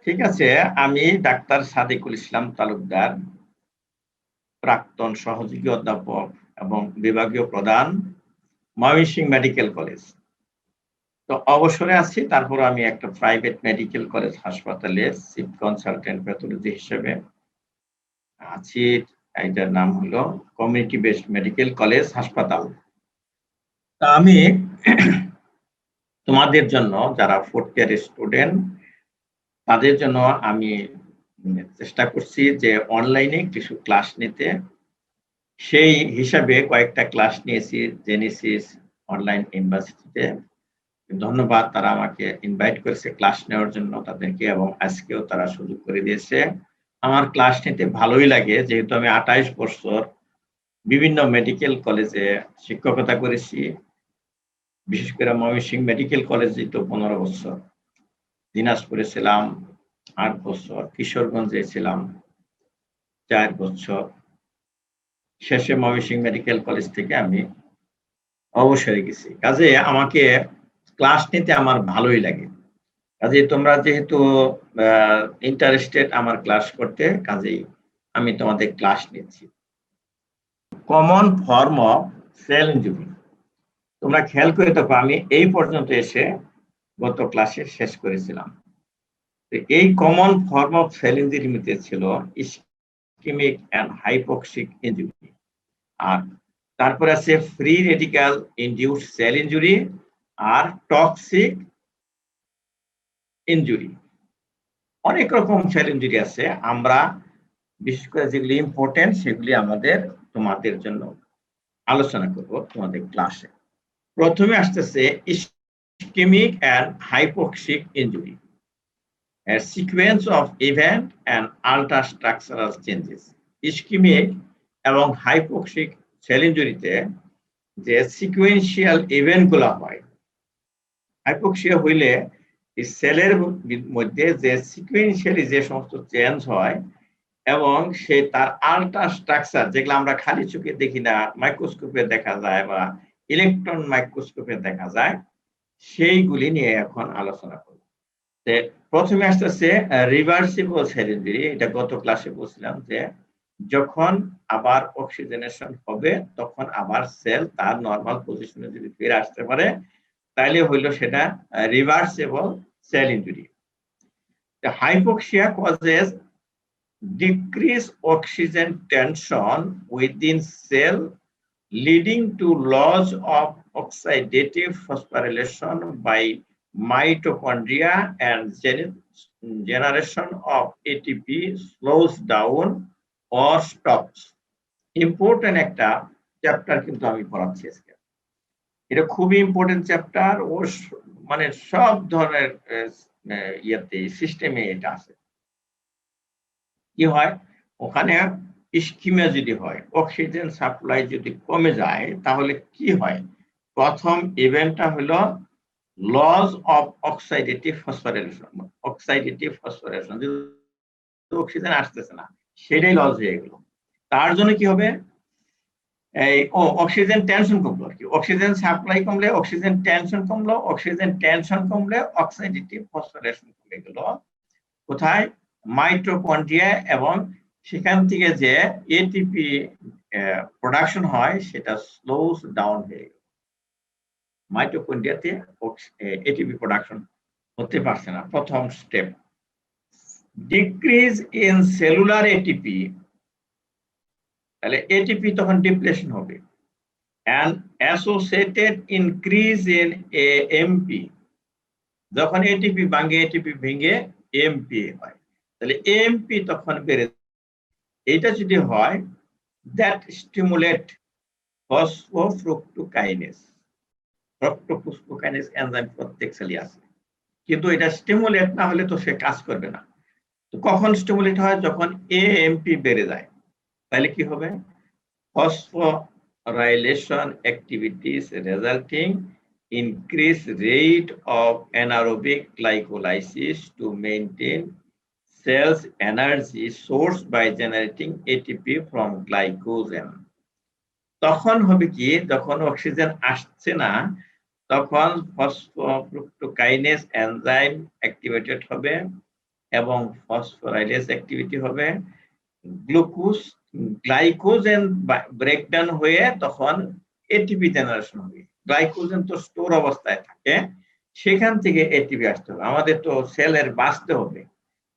ঠিক আছে, আমি ডাক্তার সাদিকুল ইসলাম তালুকদার, প্রাক্তন সহযোগী অধ্যাপক এবং বিভাগীয় প্রধান, ময়মনসিংহ মেডিকেল কলেজ। তো অবসরে আছি, তারপর আমি একটা প্রাইভেট মেডিকেল কলেজ হাসপাতালে চিফ কনসালটেন্ট প্যাথোলজি হিসেবে আছি। এটার নাম হলো কমিউনিটি বেসড মেডিকেল কলেজ হাসপাতাল। তা আমি তোমাদের জন্য যারা 4th ইয়ার স্টুডেন্ট, তাদের জন্য আমি চেষ্টা করছি যে অনলাইনে কিছু ক্লাস নিতে। সেই হিসাবে কয়েকটা ক্লাস নিয়েছি জেনেসিস অনলাইন ইউনিভার্সিটিতে। ধন্যবাদ, তারা আমাকে ইনভাইট করেছে ক্লাস নেওয়ার জন্য তাদেরকে, এবং আজকেও তারা সুযোগ করে দিয়েছে। আমার ক্লাস নিতে ভালোই লাগে, যেহেতু আমি 28 বছর বিভিন্ন মেডিকেল কলেজে শিক্ষকতা করেছি। বিশেষ করে ময়মনসিংহ মেডিকেল কলেজে তো 15 বছর, দিনাজপুরে ছিলাম 8 বছর, কিশোরগঞ্জে ছিলাম 4 বছর। শেষে ময়মনসিংহ মেডিকেল কলেজ থেকে আমি অবসরে গেছি। কাজে আমাকে ক্লাস নিতে আমার ভালোই লাগে। কাজে তোমরা যেহেতু ইন্টারেস্টেড আমার ক্লাস করতে, কাজেই আমি তোমাদের ক্লাস নিচ্ছি। Common form of cell injury. তোমরা খেয়াল করে দেখো, আমি এই পর্যন্ত এসে গত ক্লাসে শেষ করেছিলাম। এই common form of cell injury মধ্যে ছিল ইসকেমিক এন্ড হাইপোক্সিক ইনজুরি, আর তারপরে আছে free radical induced cell injury আর টক্সিক ইনজুরি। অনেক রকম সেল ইনজুরি আছে, আমরা বিশেষ করে যেগুলি ইম্পর্টেন্ট সেগুলি আমাদের তোমাদের জন্য আলোচনা করব তোমাদের ক্লাসে। প্রথমে আসতেছে ischemic and hypoxic injury, a sequence of event and alter structural changes. Ischemic এবং হাইপোক্সিক সেল ইনজুরিতে যে সিকোয়েন্সিয়াল ইভেন্টগুলো হয়, হাইপোক্সিয়া হইলে এই সেলের মধ্যে যে সিকোয়েন্সিয়ালি যে সমস্ত চেঞ্জ হয় এবং সে তার আল্ট্রা স্ট্রাকচার, যেগুলো আমরা খালি চোখে দেখি না, মাইক্রোস্কোপে দেখা যায় বা ইলেকট্রন মাইক্রোস্কোপে দেখা যায়, সেইগুলি নিয়ে এখন আলোচনা করব। প্রথমে আসতেছে রিভার্সিবল সেল ইনজুরি। এটা গত ক্লাসে বলছিলাম যে যখন আবার অক্সিজেনেশন হবে তখন আবার সেল তার নরমাল পজিশনে যদি ফিরে আসতে পারে, তাহলে হইল সেটা reversible sell injury. Hypoxia causes decrease oxygen tension within cell, leading to loss of oxidative phosphorylation by mitochondria, and generation of ATP slows down or stops. Important একটা চ্যাপ্টার কিন্তু আমি পড়াচ্ছি আজকে। এটা খুবই ইম্পর্টেন্ট চ্যাপ্টার, ও মানে সব ধরনের ইয়েতে সিস্টেমে এটা আছে। কি হয় ওখানে, ইসকিমিয়া যদি হয়, অক্সিজেন সাপ্লাই যদি কমে যায়, তাহলে কি হয়? প্রথম ইভেন্টটা হলো loss of oxidative phosphorylation. Oxidative phosphorylation, oxygen আসতেছে না, সেটাই লস হয়ে গেল। তার জন্য কি হবে? এই অক্সিজেন টেনশন কমলো আর কি। অক্সিজেন সাপ্লাই কমলে অক্সিজেন টেনশন কমলো, অক্সিজেন টেনশন কমলে অক্সাইডেটিভ ফসফোরাইলেশন কমে গেল। কোথায়? মাইটোকন্ড্রিয়া, এবং সেখান থেকে যে এটিপি প্রোডাকশন হয় সেটা স্লোস ডাউন হয়ে গেল। মাইটোকন্ড্রিয়াতে এটিপি প্রোডাকশন হতে পারছে না, প্রথম step. Decrease in cellular ATP, তাহলে এটিপি তখন ডিপ্লেশন হবে। and associated increase in AMP, যখন এটিপি ভাঙে, এটিপি ভেঙে এমপি হয়, তাহলে এমপি তখন বেড়ে। এটা যদি হয়, দ্যাট স্টিমুলেট ফসফোফ্রুক্টোকাইনেজ। ফ্রুক্টোফসফোকাইনেজ এনজাইম প্রত্যেক সেলে আছে, কিন্তু এটা স্টিমুলেট না হলে তো সে কাজ করবে না। তো কখন স্টিমুলেট হয়? যখন এএমপি বেড়ে যায়। তাহলে কি হবে? Phosphorylation activities resulting increased rate of anaerobic glycolysis to maintain cells energy source by generating ATP from glycogen. তখন হবে কি, যখন অক্সিজেন আসছে না, তখন ফসফোফ্রুক্টোকাইনেজ এনজাইম অ্যাক্টিভেটেড হবে এবং ফসফোরাইলেজ অ্যাক্টিভিটি হবে, গ্লাইকোজেন ব্রেকডাউন হয়ে তখন এটিপি জেনারেশন হবে। গ্লাইকোজেন তো স্টোর অবস্থায় থাকে, সেখান থেকে এটিপি আসতে হবে। আমাদের তো সেলের বাঁচতে হবে,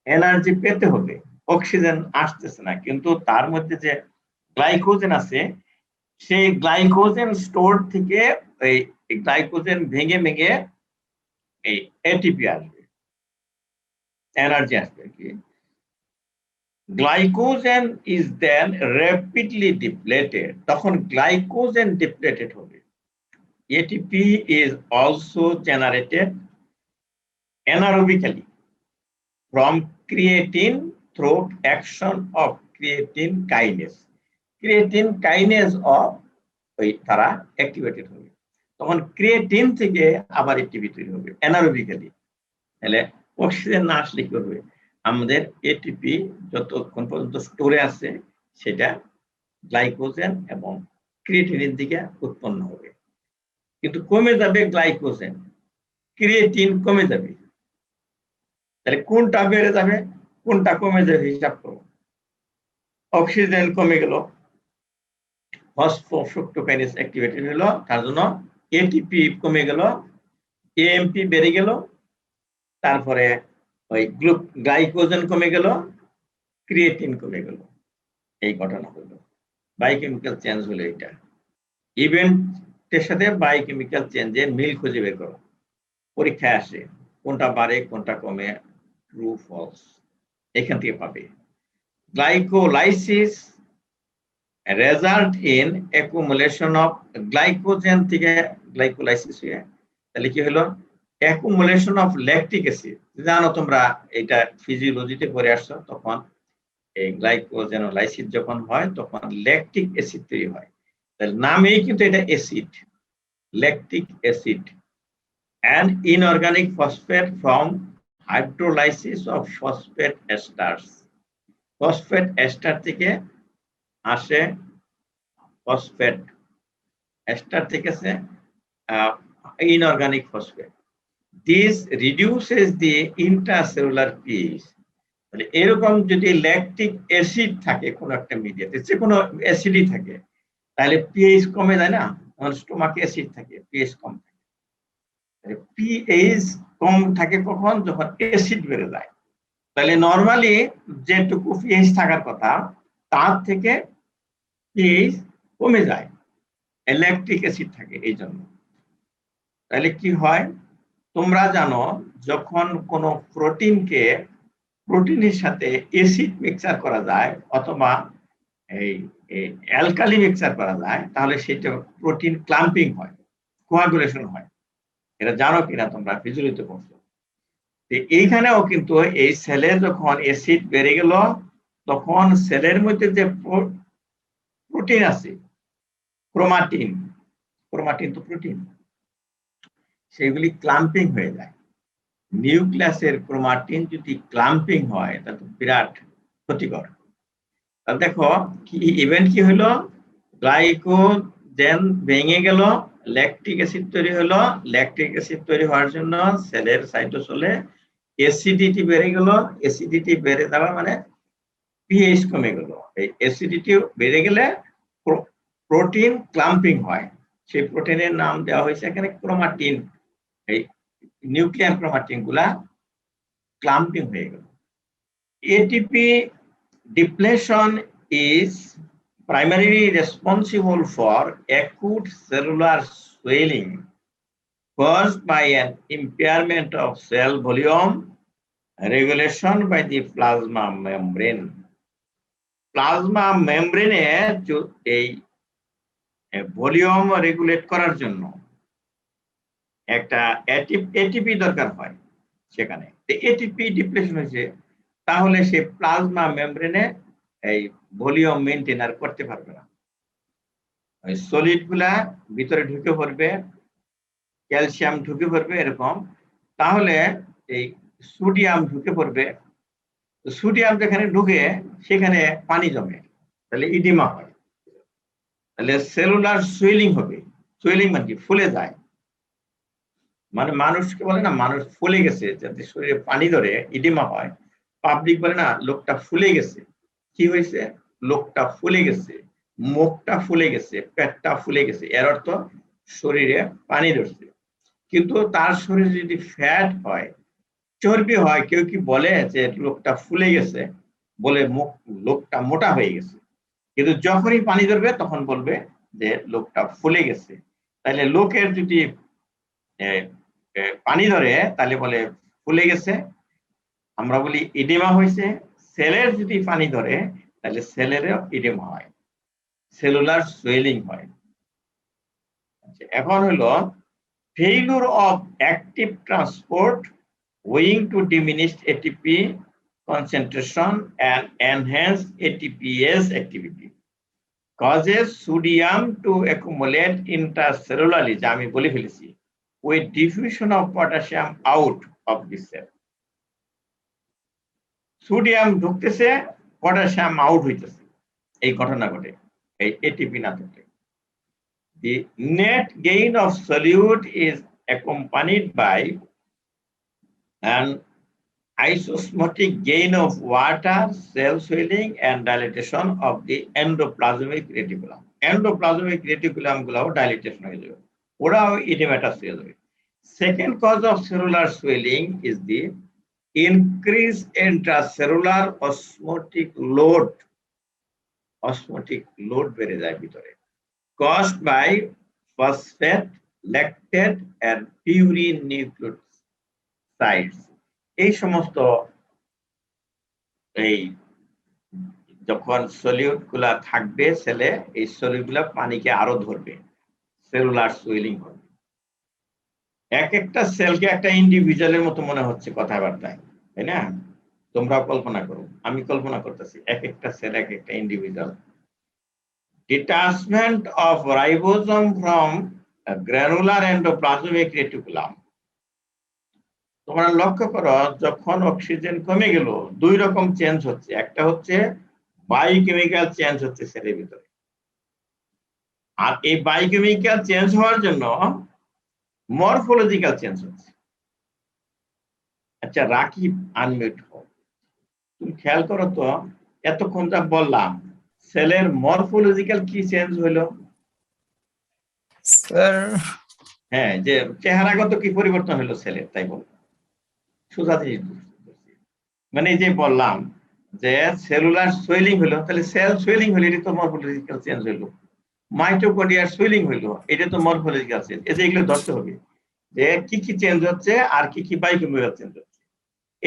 এনার্জি পেতে হবে, অক্সিজেন আসতেছে না, কিন্তু তার মধ্যে যে গ্লাইকোজেন আছে সেই গ্লাইকোজেন স্টোর থেকে এই গ্লাইকোজেন ভেঙে ভেঙে এই এটিপি আসবে, এনার্জি আসবে কি। Glycogen is then rapidly depleted, তখন গ্লাইকোজেন ডিপ্লেটেড হবে। ATP is also generated anaerobically from creatine through action of creatine kinase. Creatine kinase of ওই তারা অ্যাক্টিভেটেড হবে, তখন ক্রিয়েটিন থেকে আবার এটিপি তৈরি হবে অ্যানারোবিক্যালি। তাহলে অক্সিজেন না আসলে কি হবে, আমাদের এটিপি যতক্ষণ পর্যন্ত স্টোরে আছে সেটা গ্লাইকোজেন এবং ক্রিয়েটিনের দিকে উৎপন্ন হবে, কিন্তু কমে যাবে গ্লাইকোজেন, ক্রিয়েটিন কমে যাবে। তাহলে কোনটা বেড়ে যাবে কোনটা কমে যাবে হিসাব করো। অক্সিজেন কমে গেল, ফসফোফ্রুক্টোকাইনেজ অ্যাক্টিভেটেড হলো, তার জন্য এটিপি কমে গেল, এএমপি বেড়ে গেল, তারপরে ওই গ্লাইকোজেন কমে গেল, ক্রিয়েটিন কমে গেল। এই ঘটনা হলো, বায়োকেমিক্যাল চেঞ্জ হলো। এটা ইভেন্টের সাথে বায়োকেমিক্যাল চেঞ্জের মিল খুঁজে বের করো, পরীক্ষায় আসে কোনটা বাড়ে কোনটা কমে, ট্রু ফলস এখান থেকে পাবে। Glycolysis result in accumulation of glycogen থেকে গ্লাইকোলাইসিস হয়ে তাহলে কি হলো, অ্যাকুমুলেশন অফ ল্যাকটিক অ্যাসিড। জানো তোমরা এটা ফিজিওলজিতে পড়ে আসছো, তখন এই গ্লাইকোজেনোলাইসিস যখন হয় তখন ল্যাকটিক অ্যাসিড তৈরি হয়। তাহলে নামেই কিন্তু এটা acid, lactic acid. And inorganic phosphate from hydrolysis of phosphate esters. Phosphate ester থেকে আসে ফসফেট এস্টার থেকে আসে inorganic phosphate. This reduces the intracellular pH. তাহলে এরকম যদি ল্যাকটিক অ্যাসিড থাকে কোন একটা মিডিয়াতে, যে কোনো অ্যাসিডই থাকে, তাহলে পিএইচ কমে যায় না, স্টোমাকে অ্যাসিড থাকে, পিএইচ কম থাকে। পিএইচ কম থাকে কখন, যখন অ্যাসিড বেড়ে যায়। তাহলে নরমালি যেটুকু পিএইচ থাকার কথা তার থেকে পিএইচ কমে যায়, ল্যাকটিক অ্যাসিড থাকে এই জন্য। তাহলে কি হয়, তোমরা জানো যখন কোনো প্রোটিনের সাথে অ্যাসিড মিক্সচার করা যায় অথবা এই অ্যালকালি মিক্সচার করা যায়, তাহলে সেটা প্রোটিন ক্লাম্পিং হয়, কোয়াগুলেশন হয়। এটা জানো কিনা তোমরা, ফিজিওলজিতে পড়ছো। এইখানেও কিন্তু এই সেলে যখন অ্যাসিড বেড়ে গেল, তখন সেলের মধ্যে যে প্রোটিন আছে, ক্রোমাটিন তো প্রোটিন, সেগুলি ক্লাম্পিং হয়ে যায়। নিউক্লিয়াসের ক্রোমাটিন যদি ক্লাম্পিং হয় তা তো বিরাট ক্ষতিকর। দেখো কি ইভেন্ট কি হলো, গ্লাইকোজেন ভেঙে গেল, ল্যাকটিক অ্যাসিড তৈরি হলো। ল্যাকটিক অ্যাসিড তৈরি হওয়ার জন্য সেলের সাইটোসলে অ্যাসিডিটি বেড়ে গেল। অ্যাসিডিটি বেড়ে যাওয়া মানে পিএইচ কমে গেল। এই অ্যাসিডিটি বেড়ে গেলে প্রোটিন ক্লাম্পিং হয়, সেই প্রোটিনের নাম দেওয়া হয়েছে এখানে ক্রোমাটিন। এই নিউক্লিয়ার ক্রোমাটিন গুলা ক্লাম্পিং হয়ে গেল। ATP depletion is primarily responsible for acute cellular swelling caused by an impairment of cell volume regulation by the plasma membrane. Plasma membrane এই ভলিউম রেগুলেট করার জন্য একটা এটিপি দরকার হয়, সেখানে এটিপি ডিপ্লেশন হয়েছে, তাহলে সে প্লাজমা মেমব্রেনে এই ভলিউম মেনটেন আর করতে পারবে না। ওই সলিড গুলা ভিতরে ঢুকে পড়বে, ক্যালসিয়াম ঢুকে পড়বে এরকম, তাহলে এই সোডিয়াম ঢুকে পড়বে। সোডিয়াম যেখানে ঢুকে সেখানে পানি জমে, তাহলে ইডিমা হয়, তাহলে সেলুলার সুয়েলিং হবে। সুয়েলিং মানে কি, ফুলে যায়, মানে মানুষকে বলে না মানুষ ফুলে গেছে, যাতে শরীরে পানি ধরে ইডিমা হয়, পাবলিক বলে না লোকটা ফুলে গেছে, কি হয়েছে, লোকটা ফুলে গেছে, মুখটা ফুলে গেছে, পেটটা ফুলে গেছে, এর অর্থ শরীরে পানি ধরছে। কিন্তু তার শরীরে যদি ফ্যাট হয়, চর্বি হয়, কেউ কি বলে যে লোকটা ফুলে গেছে, বলে লোকটা মোটা হয়ে গেছে। কিন্তু যখনই পানি ধরবে তখন বলবে যে লোকটা ফুলে গেছে। তাহলে লোকের যদি পানি ধরে তাহলে বলে ফুলে গেছে, আমরা বলি ইডেমা হয়েছে। সেলের যদি পানি ধরে তাহলে সেলেরও ইডেমা হয়, সেলুলার সোয়েলিং হয়। এখন হলো failure of active transport owing to diminished ATP concentration and enhanced ATPase activity causes sodium to accumulate intracellularly, যা আমি বলে ফেলেছি, with diffusion of potassium out of the cell. Sodium ঢুকতেছে, পটাশিয়াম আউট হইতেছে, এই ঘটনা ঘটে এই এটিপি না থাকলে। The net gain of solute is accompanied by an isosmotic gain of water, cell swelling and dilatation of the endoplasmic reticulum. Endoplasmic reticulum গুলাও dilatation হয়ে যাবে, ওরাও edematous হয়ে যাবে। Second cause of cellular swelling is the increased intracellular osmotic load. Osmotic load বেড়ে যায় ভিতরে, caused by phosphate, lactate and purine nucleosides. এই সমস্ত এই যখন সলিউট গুলা থাকবে সেলে, এই সলিউট গুলা পানিকে আরো ধরবে, সেলুলার সোয়েলিং হবে। এক একটা সেলকে একটা ইন্ডিভিজুয়ালের মতো মনে হচ্ছে কথাবার্তায়, তাই না? তোমরা কল্পনা করো, আমি কল্পনা করতেছি, এক একটা সেল এক একটা individual. Detachment of ribosome from granular endoplasmic reticulum. তোমরা লক্ষ্য করো, যখন অক্সিজেন কমে গেল দুই রকম চেঞ্জ হচ্ছে, একটা হচ্ছে বায়োকেমিক্যাল চেঞ্জ হচ্ছে সেলের ভিতরে, আর এই বায়োকেমিক্যাল চেঞ্জ হওয়ার জন্য মরফোলজিক্যাল চেঞ্জ হচ্ছে। আচ্ছা রাকিব, আনমিউট হও। তুমি খেয়াল করো তো, এতক্ষণ যা বললাম সেলের মরফোলজিক্যাল কি চেঞ্জ হলো? স্যার হ্যাঁ, যে চেহারাগত কি পরিবর্তন হলো সেলের, তাই বল। সোজা জিনিস, মানে যে বললাম যে সেলুলার সোয়েলিং হলো, তাহলে সেল সোয়েলিং হলো, এটা তো মরফোলজিক্যাল চেঞ্জ হলো। মাইটোকন্ড্রিয়ার সোয়েলিং হলো, এটা তো মরফোলজিক্যাল চেঞ্জ। এই যে এগুলো ধরতে হবে যে কি কি চেঞ্জ হচ্ছে আর কি কি বায়োকেমিক্যাল চেঞ্জ হচ্ছে,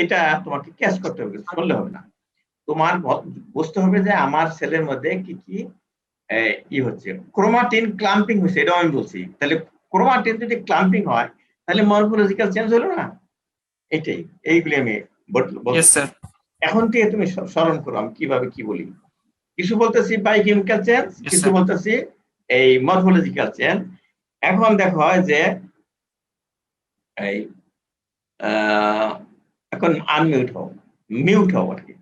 এটা তোমাকে ক্যাচ করতে হবে, শুনলে হবে না। তোমার বুঝতে হবে যে আমার সেলের মধ্যে কি কি ই হচ্ছে। ক্রোমাটিন ক্লাম্পিং হচ্ছে, এটাও আমি বলছি। তাহলে ক্রোমাটিন যদি ক্লাম্পিং হয় তাহলে মরফোলজিক্যাল চেঞ্জ হলো না? এটাই, এইগুলি আমি বলছি। এখন থেকে তুমি স্মরণ করো আমি কিভাবে কি বলি। কিছু বলতেছি বায়োকেমিক্যাল চেঞ্জ, কিছু বলতেছি এই মরফোলজিক্যাল চেঞ্জ। এখন দেখো যে এই এখন আনমিউট হও, মিউট হও আর কি।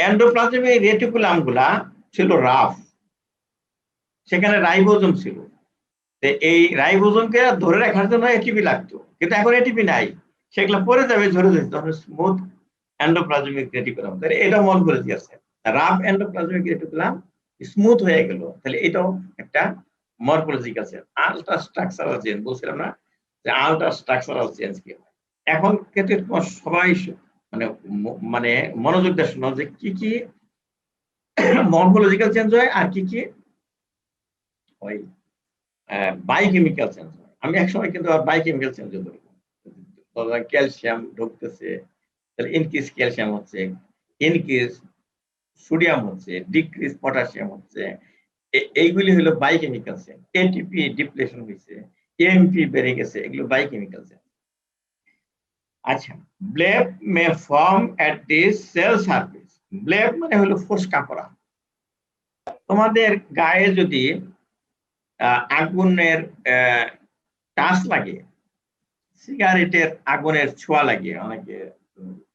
এন্ডোপ্লাজমিক রেটিকুলাম গুলা ছিল রাফ, সেখানে রাইবোজোম ছিল। এই রাইবোজোমকে ধরে রাখার জন্য এটিপি লাগতো, কিন্তু এখন এটিপি নাই, সেগুলো পরে যাবে ঝরে যাবে, তখন স্মুথ এন্ডোপ্লাজমিক রেটিকুলাম। তাহলে এটা morphological change. Rough endoplasmic reticulum smooth হয়ে গেল, তাহলে এটাও একটা morphological change. Ultra structural change বলছিলাম না, যে আলট্রা স্ট্রাকচারাল চেঞ্জ কি হয়। এখন ক্ষেত্রে তোমার সবাই মানে মানে মনোযোগ দিয়ে শোনো যে কি কি মরফোলজিক্যাল চেঞ্জ হয় আর কি কি হয় বায়োকেমিক্যাল চেঞ্জ হয়। আমি একসময় কিন্তু বায়োকেমিক্যাল চেঞ্জ ধরবো, ক্যালসিয়াম ঢুকতেছে, তাহলে ইনক্রিজ ক্যালসিয়াম হচ্ছে, ইনক্রিজ সোডিয়াম হচ্ছে, ডিক্রিজ পটাশিয়াম হচ্ছে, এইগুলি হলো বায়োকেমিক্যাল চেঞ্জ। এটিপি ডিপ্লেশন হয়েছে, এমপি বেড়ে গেছে, এগুলো বায়োকেমিক্যাল চেঞ্জ। আচ্ছা, ব্লেব মে ফর্ম এট দি সেল সারফেস। ব্লেব মানে হলো ফোসকা পড়া। তোমাদের গায়ে যদি আগুনের টাচ লাগে, সিগারেটের আগুনের ছোঁয়া লাগে, অনেকে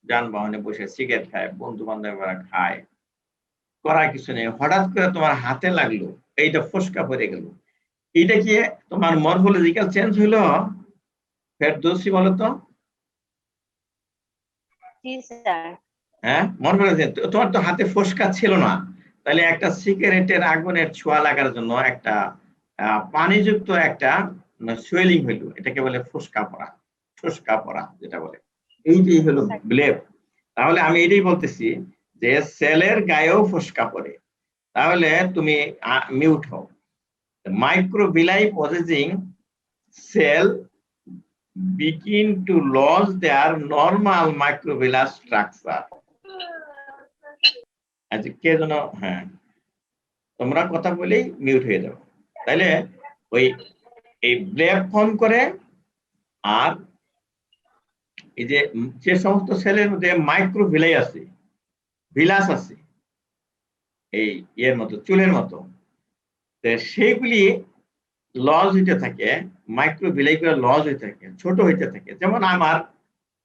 যানবাহনে বসে সিগারেট খায়, বন্ধু বান্ধবরা খায়, করার কিছু নেই, হঠাৎ করে তোমার হাতে লাগলো, এইটা ফোসকা পড়ে গেল, এটা কি তোমার মরফোলজিক্যাল চেঞ্জ হলো? ফেরদৌসী বলো তো। জি স্যার। হ্যাঁ, মনে করেছে তোমার তো হাতে ফোসকা ছিল না, তাহলে একটা সিগারেটের আগুনের ছোঁয়া লাগার জন্য একটা পানিযুক্ত একটা সোয়েলিং হইল, এটাকে বলে ফোসকা পড়া, ফোসকা পড়া যেটা বলে, এইটাই হলো ব্লেপ। তাহলে আমি এটাই বলতেছি যে সেলের গায়েও ফোসকা পড়ে, তাহলে তুমি মিউট হও। Microvilli possessing cell begin to lose their normal microvilli structure. আচ্ছা, কে যেন, হ্যাঁ, তোমরা কথা বলেই মিউট হয়ে যাও। তাইলে ওই এই ব্লেপ ফর্ম করে, আর এই যে সমস্ত সেলের মধ্যে মাইক্রোভিলাই আছে, ভিলাস আছে এই ইয়ের মতো, চুলের মতো, সেইগুলি লজ হইতে থাকে, মাইক্রোভিলাই গুলো লজ হইতে থাকে, ছোট হইতে থাকে। যেমন আমার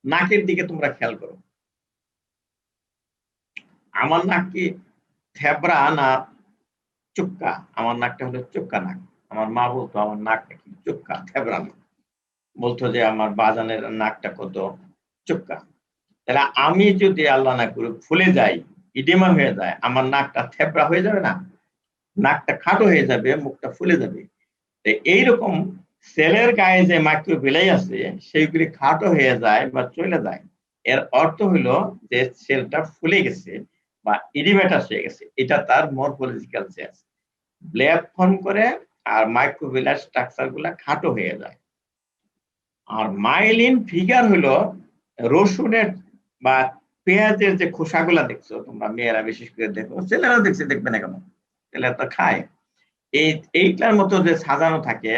নাকের দিকে তোমরা খেয়াল করো, আমার নাক কি থেবড়া না চুক্কা? আমার নাকটা হলো চুক্কা নাক। আমার মা বলতো আমার নাক নাকি চুক্কা, থেবড়া না, বলতো যে আমার বাজানের নাকটা কত চুক্কা। তাহলে আমি যদি আল্লাহ না করে ফুলে যাই, ইডিমা হয়ে যায়, আমার নাকটা থেবড়া হয়ে যাবে না, নাকটা খাটো হয়ে যাবে, মুখটা ফুলে যাবে। এইরকম সেলের গায়ে যে মাইক্রোভিলাই আছে সেইগুলি খাটো হয়ে যায় বা চলে যায়, এর অর্থ হলো যে সেলটা ফুলে গেছে বা ইডিমেটাস হয়ে গেছে, এটা তার মরফোলজিক্যাল চেঞ্জ। ব্লেপ ফর্ম করে আর মাইক্রোভিলার স্ট্রাকচার গুলা খাটো হয়ে যায়। আর মাইলিন ফিগার হলো রসুনের বা পেঁয়াজের যে খোসাগুলা দেখছো তোমরা, মেয়েরা বিশেষ করে দেখো, ছেলেরাও দেখছে, দেখবে না কেন, ছেলেরা তো খায়, এইটার মতো যে সাজানো থাকে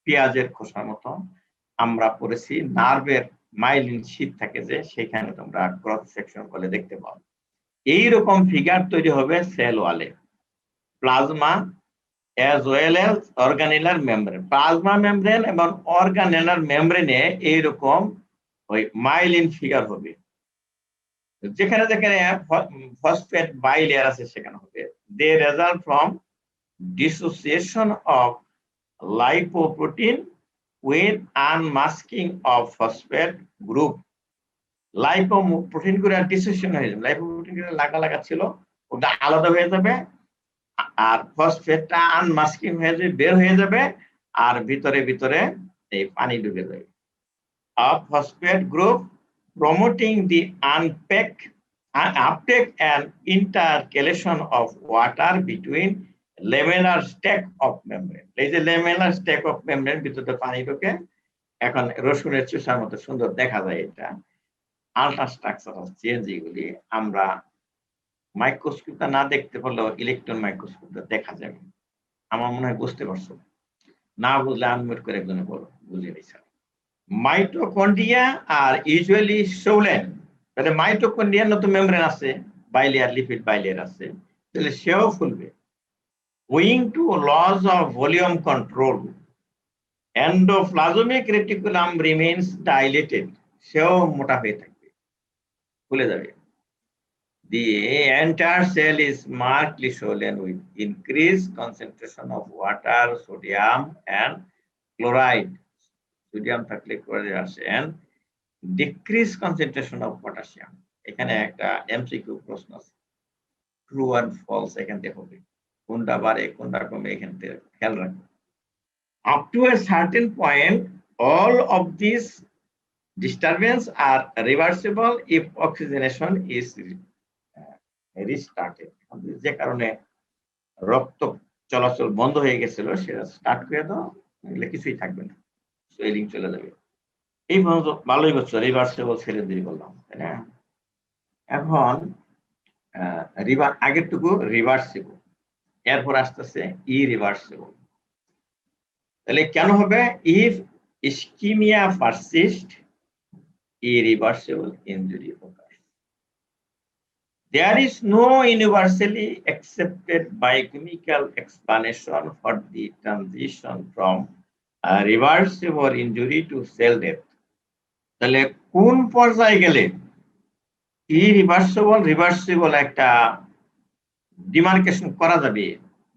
পেঁয়াজের খোসার মতো, আমরা পড়েছি নার্ভের মাইলিন শীট থাকে যে, সেখানে তোমরা ক্রস সেকশন করলে দেখতে পাও। এইরকম ফিগার তৈরি হবে সেল ওয়ালে, plasma as well as organellar membrane, plasma membrane এবং অর্গানেলার মেমব্রেনে এইরকম ওই মাইলিন ফিগার হবে। যেখানে যেখানে ফসফেট বাইলেয়ার আছে সেখানে হবে। They result from dissociation of lipoprotein with unmasking of phosphate group. Lipoprotein গুলো ডিসোসিয়েশন হয়ে যাবে, লাইপোপ্রোটিন গুলো লাগা লাগা ছিল, ওটা আলাদা হয়ে যাবে, আর ফসফেটটা আনমাস্কিং হয়ে যাবে, বের হয়ে যাবে, আর ভিতরে ভিতরে এই পানি ঢুকে যাবে। A phosphate group promoting the uptake and intercalation of water between lamellar stack of membrane. এই যে lamellar stack of membrane, ভিতরে পানি ঢোকে, এখন রসুনের চুষার মতো সুন্দর দেখা যায়। এটা আল্ট্রা স্ট্রাকচারাল চেঞ্জ, এগুলি আমরা মাইক্রোস্কোপটা না দেখতে পারলেও ইলেকট্রন মাইক্রোস্কোপটা দেখা যাবে। আমার মনে হয় বুঝতে পারছো, না বুঝলে আনমিউট করে একজনে বলো, বুঝে নিচ্ছি। মাইটোকন্ড্রিয়া আর ইউজুয়ালি সোলেন, তাহলে মাইটোকন্ড্রিয়ার মতো মেমব্রেন আছে, বাইলেয়ার, লিপিড বাইলেয়ার আছে, তাহলে সেও ফুলবে। Owing to loss of volume control, endoplasmic reticulum remains dilated, সেও মোটা হয়ে থাকবে, ফুলে যাবে। The entire cell is markedly swollen with increased concentration of water, sodium and chloride. Sodium থাকলে ক্লোরাইড আসে, and decreased concentration of potassium. এখানে একটা এমসিকিউ প্রশ্ন আছে, ট্রু এন্ড ফলস এখান থেকে হবে, কোনটা বাড়ে কোনটা কমে, এখান থেকে খেয়াল রাখো। Up to a certain point, all of these disturbance are reversible if oxygenation is restarted. যে কারণে রক্ত চলাচল বন্ধ হয়ে গেছিল সেটা স্টার্ট করে দাও, এগুলো কিছুই থাকবে না, সোয়েলিং চলে যাবে। এই পর্যন্ত ভালোই করছো, রিভার্সেবল ছেড়ে দিয়ে বললাম, তাই না? এখন আগেরটুকু রিভার্সেবল, এরপর আসতেছে ইরিভার্সেবল। তাহলে কেন হবে? If ischaemia persist, irreversible injury occurs. There is no universally accepted biochemical explanation for the transition from a reversible injury to cell death. তাহলে কোন পর্যায়ে গেলে ইরিভার্সিবল রিভার্সিবল একটা ডিমার্কেশন করা যাবে,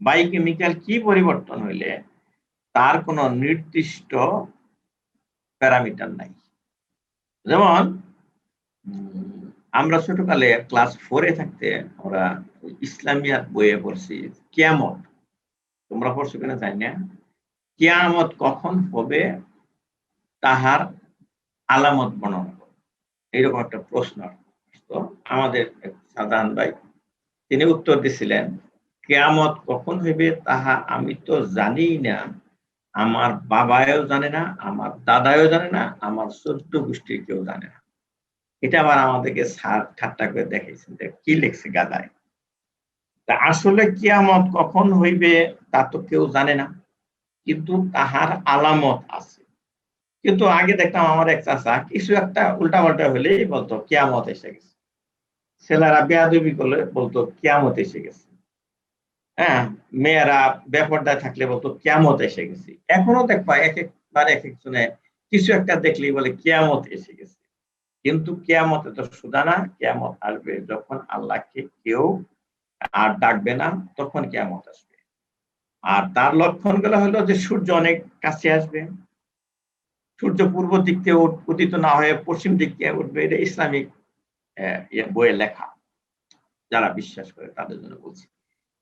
বায়োকেমিক্যাল কি পরিবর্তন হইলে, তার কোনো নির্দিষ্ট প্যারামিটার নাই। যেমন আমরা ছোটকালে ক্লাস 4-এ থাকতে আমরা ইসলামিয়াত বইয়ে পড়ছি কিয়ামত। তোমরা পড়ছো কিনা জানি না। কিয়ামত কখন হবে তাহার আলামত বর্ণনা করো। এইরকম একটা প্রশ্ন আসতো। আমাদের এক সাধারণ ভাই তিনি উত্তর দিছিলেন, কিয়ামত কখন হইবে তাহা আমি তো জানিই না। আমার বাবাও জানে না, আমার দাদাও জানে না, আমার ১৪ গোষ্ঠীর কেউ জানে না। এটা আবার আমাদেরকে স্যার ঠাট্টা করে দেখাইছেন যে কি লিখছে গাধায়। তা আসলে কিয়ামত কখন হইবে তা তো কেউ জানে না। কিন্তু তাহার আলামত আছে। কিন্তু আগে দেখতাম আমার এক চাচা কিছু একটা উল্টাপাল্টা হলেই বলতো কিয়ামত এসে গেছে। ছেলেরা বেয়াদবি করলে বলতো কিয়ামত এসে গেছে। হ্যাঁ, মেয়েরা বেপরদায় থাকলে বলতো কিয়ামত এসে গেছে। এখনো দেখবা একেকবার একেকজনে কিছু একটা দেখলেই বলে কিয়ামত এসে গেছে। কিন্তু কিয়ামত এত সোজা না। কিয়ামত আসবে যখন আল্লাহকে কেউ আর ডাকবে না, তখন কিয়ামত আসবে। আর তার লক্ষণগুলো হলো যে সূর্য অনেক কাছে আসবে। সূর্য পূর্ব দিক থেকে উদিত না হয়ে পশ্চিম দিক থেকে উঠবে। এটা ইসলামিক বইয়ে লেখা। যারা বিশ্বাস করে তাদের জন্য বলছি।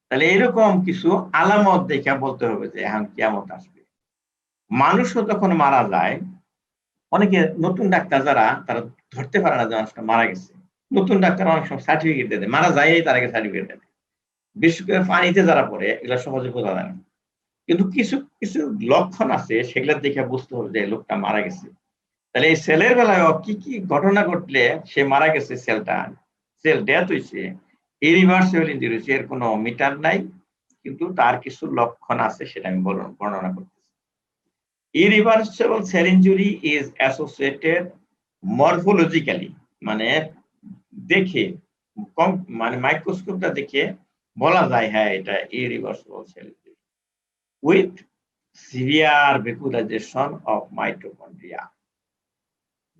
তাহলে এরকম কিছু আলামত দেখে বলতে হবে যে এখন কিয়ামত আসবে। মানুষও যখন মারা যায়, অনেকে নতুন ডাক্তার যারা তারা ধরতে পারে না যে মানুষটা মারা গেছে। নতুন ডাক্তার অনেক সময় সার্টিফিকেট দিয়ে দেয়। মারা যায়ই তার আগে সার্টিফিকেট দেয়। বিশেষ করে পানিতে যারা পড়ে এগুলো সহজে বোঝা যায় না। কিন্তু কিছু কিছু লক্ষণ আছে সেগুলো দেখে বুঝতে হবে যে লোকটা মারা গেছে। তাহলে এই সেলের বেলায়ও কি কি ঘটনা ঘটলে সে মারা গেছে, সেল ডেথ হইছে, ইরিভার্সিবল ইনজুরি হইছে, এর কোনো মিটার নাই। কিন্তু তার কিছু লক্ষণ আছে সেটা আমি বর্ণনা করতেছি। Irreversible cell injury is associated morphologically, মানে দেখে মানে মাইক্রোস্কোপটা দেখে বলা যায় হ্যাঁ এটা irreversible cell injury with severe vacuolization of mitochondria.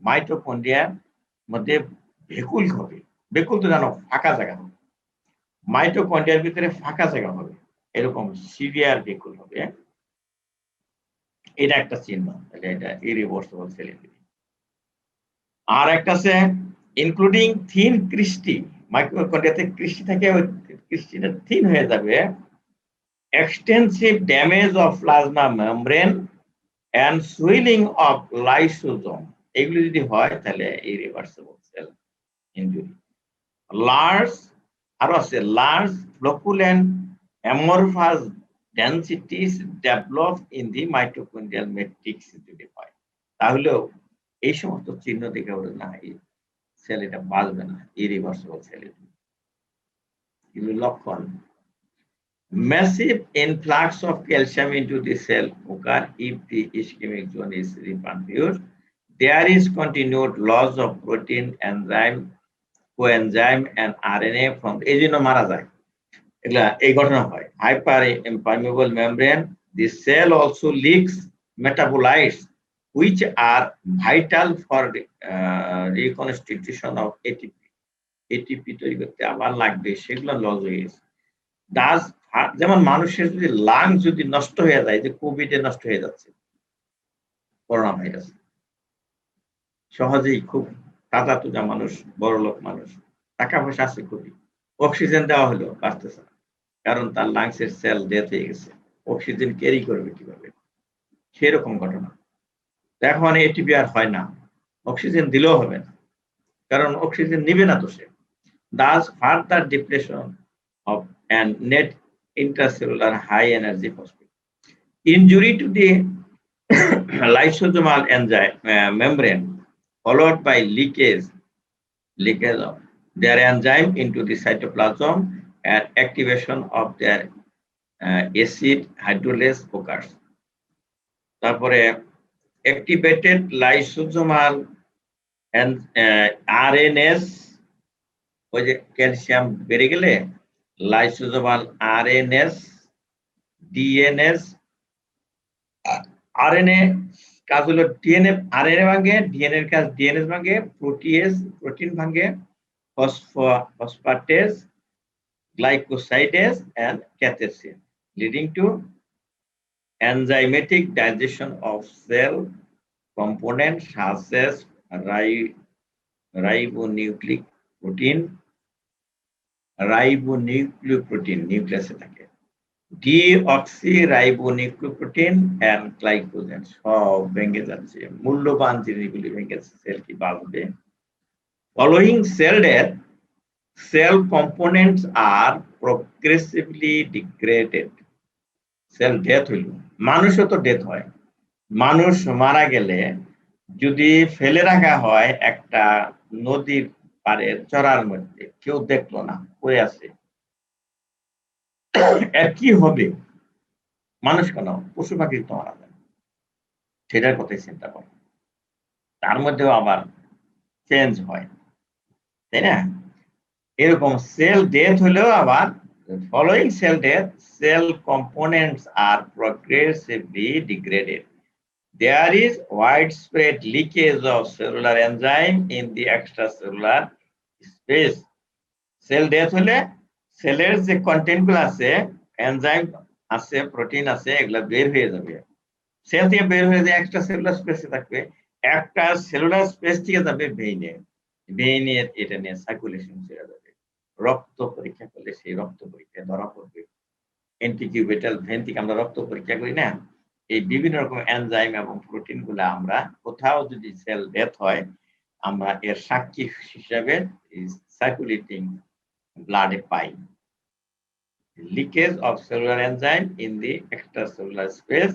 মাইটোকন্ড্রিয়ার মধ্যে ভেকুল হবে। ভেকুল তো জানো ফাঁকা জায়গা হবে। মাইটোকন্ড্রিয়ার ভিতরে ফাঁকা জায়গা হবে। এরকম সিভিয়ার ভেকুল হবে। এটা একটা চিহ্ন। এটা ইরিভার্সিবল সেল ইনজুরি। আর একটা আছে ইনক্লুডিং থিন ক্রিস্টি। মাইটোকন্ড্রিয়াতে ক্রিস্টি থাকে, ওই ক্রিস্টিটা থিন হয়ে যাবে। Extensive damage of plasma membrane and swelling of lysosome, এগুলো যদি হয় তাহলে ইরিভার্সিবল সেল ইনজুরি। লার্জ আরো আছে large flocculent amorphous densities develop in the mitochondrial matrix যদি হয়, তাহলেও এই সমস্ত চিহ্ন দেখে বলে না এই সেল এটা বাঁচবে না, ইরিভার্সিবল সেল এগুলো লক্ষণ। Massive influx of calcium into the cell occur if the ischemic zone is reperfused. There is continued loss of protein, enzyme, coenzyme, and RNA from এই জন্য মারা যায়। এগুলা এই ঘটনা হয়। Hyper impermeable membrane. The cell also leaks metabolites which are vital for reconstitution of ATP. ATP তৈরি করতে আবার লাগবে, সেগুলো লস হয়ে গেছে। ডাস যেমন মানুষের যদি লাংস যদি নষ্ট হয়ে যায়, যে কোভিড এ নষ্ট হয়ে যাচ্ছে, করোনা ভাইরাস সহজেই খুব তাজা তুজা মানুষ, বড় লোক মানুষ, টাকা পয়সা আছে খুবই, অক্সিজেন দেওয়া হলো বাঁচতেছে না, কারণ তার লাংসের সেল ডেথ হয়ে গেছে। অক্সিজেন ক্যারি করবে কিভাবে, সেরকম ঘটনা। এখন এটিপি আর হয় না, অক্সিজেন দিলেও হবে না, কারণ অক্সিজেন নিবে না তো সে। Thus further depression of and net intracellular high energy phosphate. Injury to the lysosomal enzyme membrane followed by leakage of their enzyme into the cytoplasm and activation of their acid hydrolase occurs. তারপরে activated lysosomal and RNase, ওই যে calcium বেড়ে গেলে lysosomal RNase, DNS, RNA কাজ হলো DNA RNA ভাঙে, DNA কাজ DNase ভাঙে, প্রোটিয়েজ প্রোটিন ভাঙে, phosphatase, glycosidase and cathepsin, leading to enzymatic digestion of cell components such as ribonucleic protein, ribonucleoprotein নিউক্লিয়াসে থাকে, ডিঅক্সিরাইবোনিউক্লিওপ্রোটিন এন্ড গ্লাইকোজেন সব ভেঙে যাচ্ছে, মূল্যবান জিনিসগুলি ভেঙে সেল কি বাঁচবে। Following sell death, cell components are progressively degraded. Sell death হইল, মানুষও তো ডেথ হয়। মানুষ মারা গেলে যদি ফেলে রাখা হয় একটা নদীর পাড়ের চড়ার মধ্যে, কেউ দেখলো না, পড়ে আছে, এর কি হবে? মানুষ কেন, পশু পাখি তো মারা যায়, সেটার কথাই চিন্তা করো। তার মধ্যেও আবার চেঞ্জ হয়, তাই না? এরকম সেল ডেথ হলেও আবার following sell death, cell components are progressively degraded. There is widespread leakage of cellular enzyme in the extracellular space. Sell death হলে সেলের যে কন্টেন্ট গুলো আছে, এনজাইম আছে, প্রোটিন আছে, এগুলা বের হয়ে যাবে। সেল থেকে বের হয়ে যায় এক্সট্রা সেলুলার স্পেসে থাকবে, একটা সেলুলার স্পেস থেকে যাবে ভেইনে, ভেইনে এটা নিয়ে সার্কুলেশন ছেড়ে যাবে। রক্ত পরীক্ষা করলে সেই রক্ত পরীক্ষায় ধরা পড়বে। এন্টিকিউবেটাল ভেন থেকে আমরা রক্ত পরীক্ষা করি না, এই বিভিন্ন রকম এনজাইম এবং প্রোটিন গুলা আমরা কোথাও যদি সেল ডেথ হয়, আমরা এর সাক্ষী হিসাবে সার্কুলেটিং ব্লাডে পাই। Leakage of cellular enzyme in the extracellular space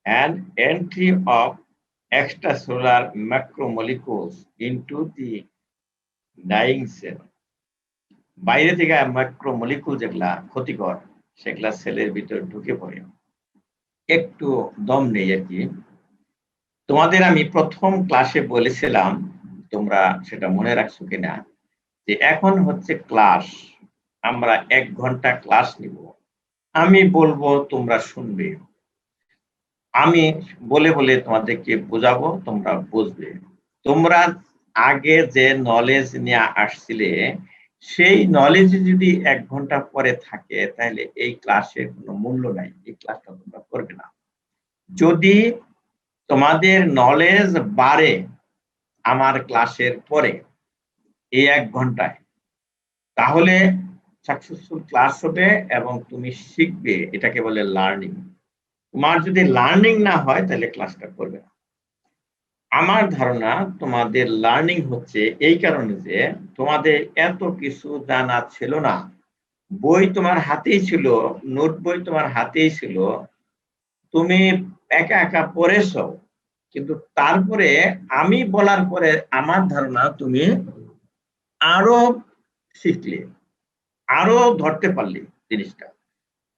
and entry of extracellular macromolecules into the dying cell. বাইরে থেকে ম্যাক্রোমলিকুল যেগুলা ক্ষতিকর, সেগুলা সেলের ভিতর ঢুকে পড়ে। একটু দম নেই আর কি। তোমাদের আমি প্রথম ক্লাসে বলেছিলাম, তোমরা সেটা মনে রাখছো কিনা, যে এখন হচ্ছে ক্লাস, আমরা 1 ঘন্টা ক্লাস নিব, আমি বলবো তোমরা শুনবে, আমি বলে বলে তোমাদেরকে বোঝাবো, তোমরা বুঝবে। তোমরা আগে যে নলেজ নিয়ে আসছিলে, সেই নলেজ যদি 1 ঘন্টা পরে থাকে, তাহলে এই ক্লাসের কোনো মূল্য নাই, এই ক্লাসটা তোমরা করবে না। যদি তোমাদের নলেজ বাড়ে আমার ক্লাসের পরে এই 1 ঘন্টায়, তাহলে সাকসেসফুল ক্লাস হবে এবং তুমি শিখবে, এটাকে বলে লার্নিং। তোমার যদি লার্নিং না হয়, তাহলে ক্লাসটা করবে না। আমার ধারণা তোমাদের লার্নিং হচ্ছে এই কারণে যে তোমাদের এত কিছু জানা ছিল না, বই তোমার হাতেই ছিল, নোট বই তোমার হাতেই ছিল, তুমি একা একা পড়েছো, কিন্তু তারপরে আমি বলার পরে আমার ধারণা তুমি আরো শিখলে, আরো ধরতে পারলে জিনিসটা।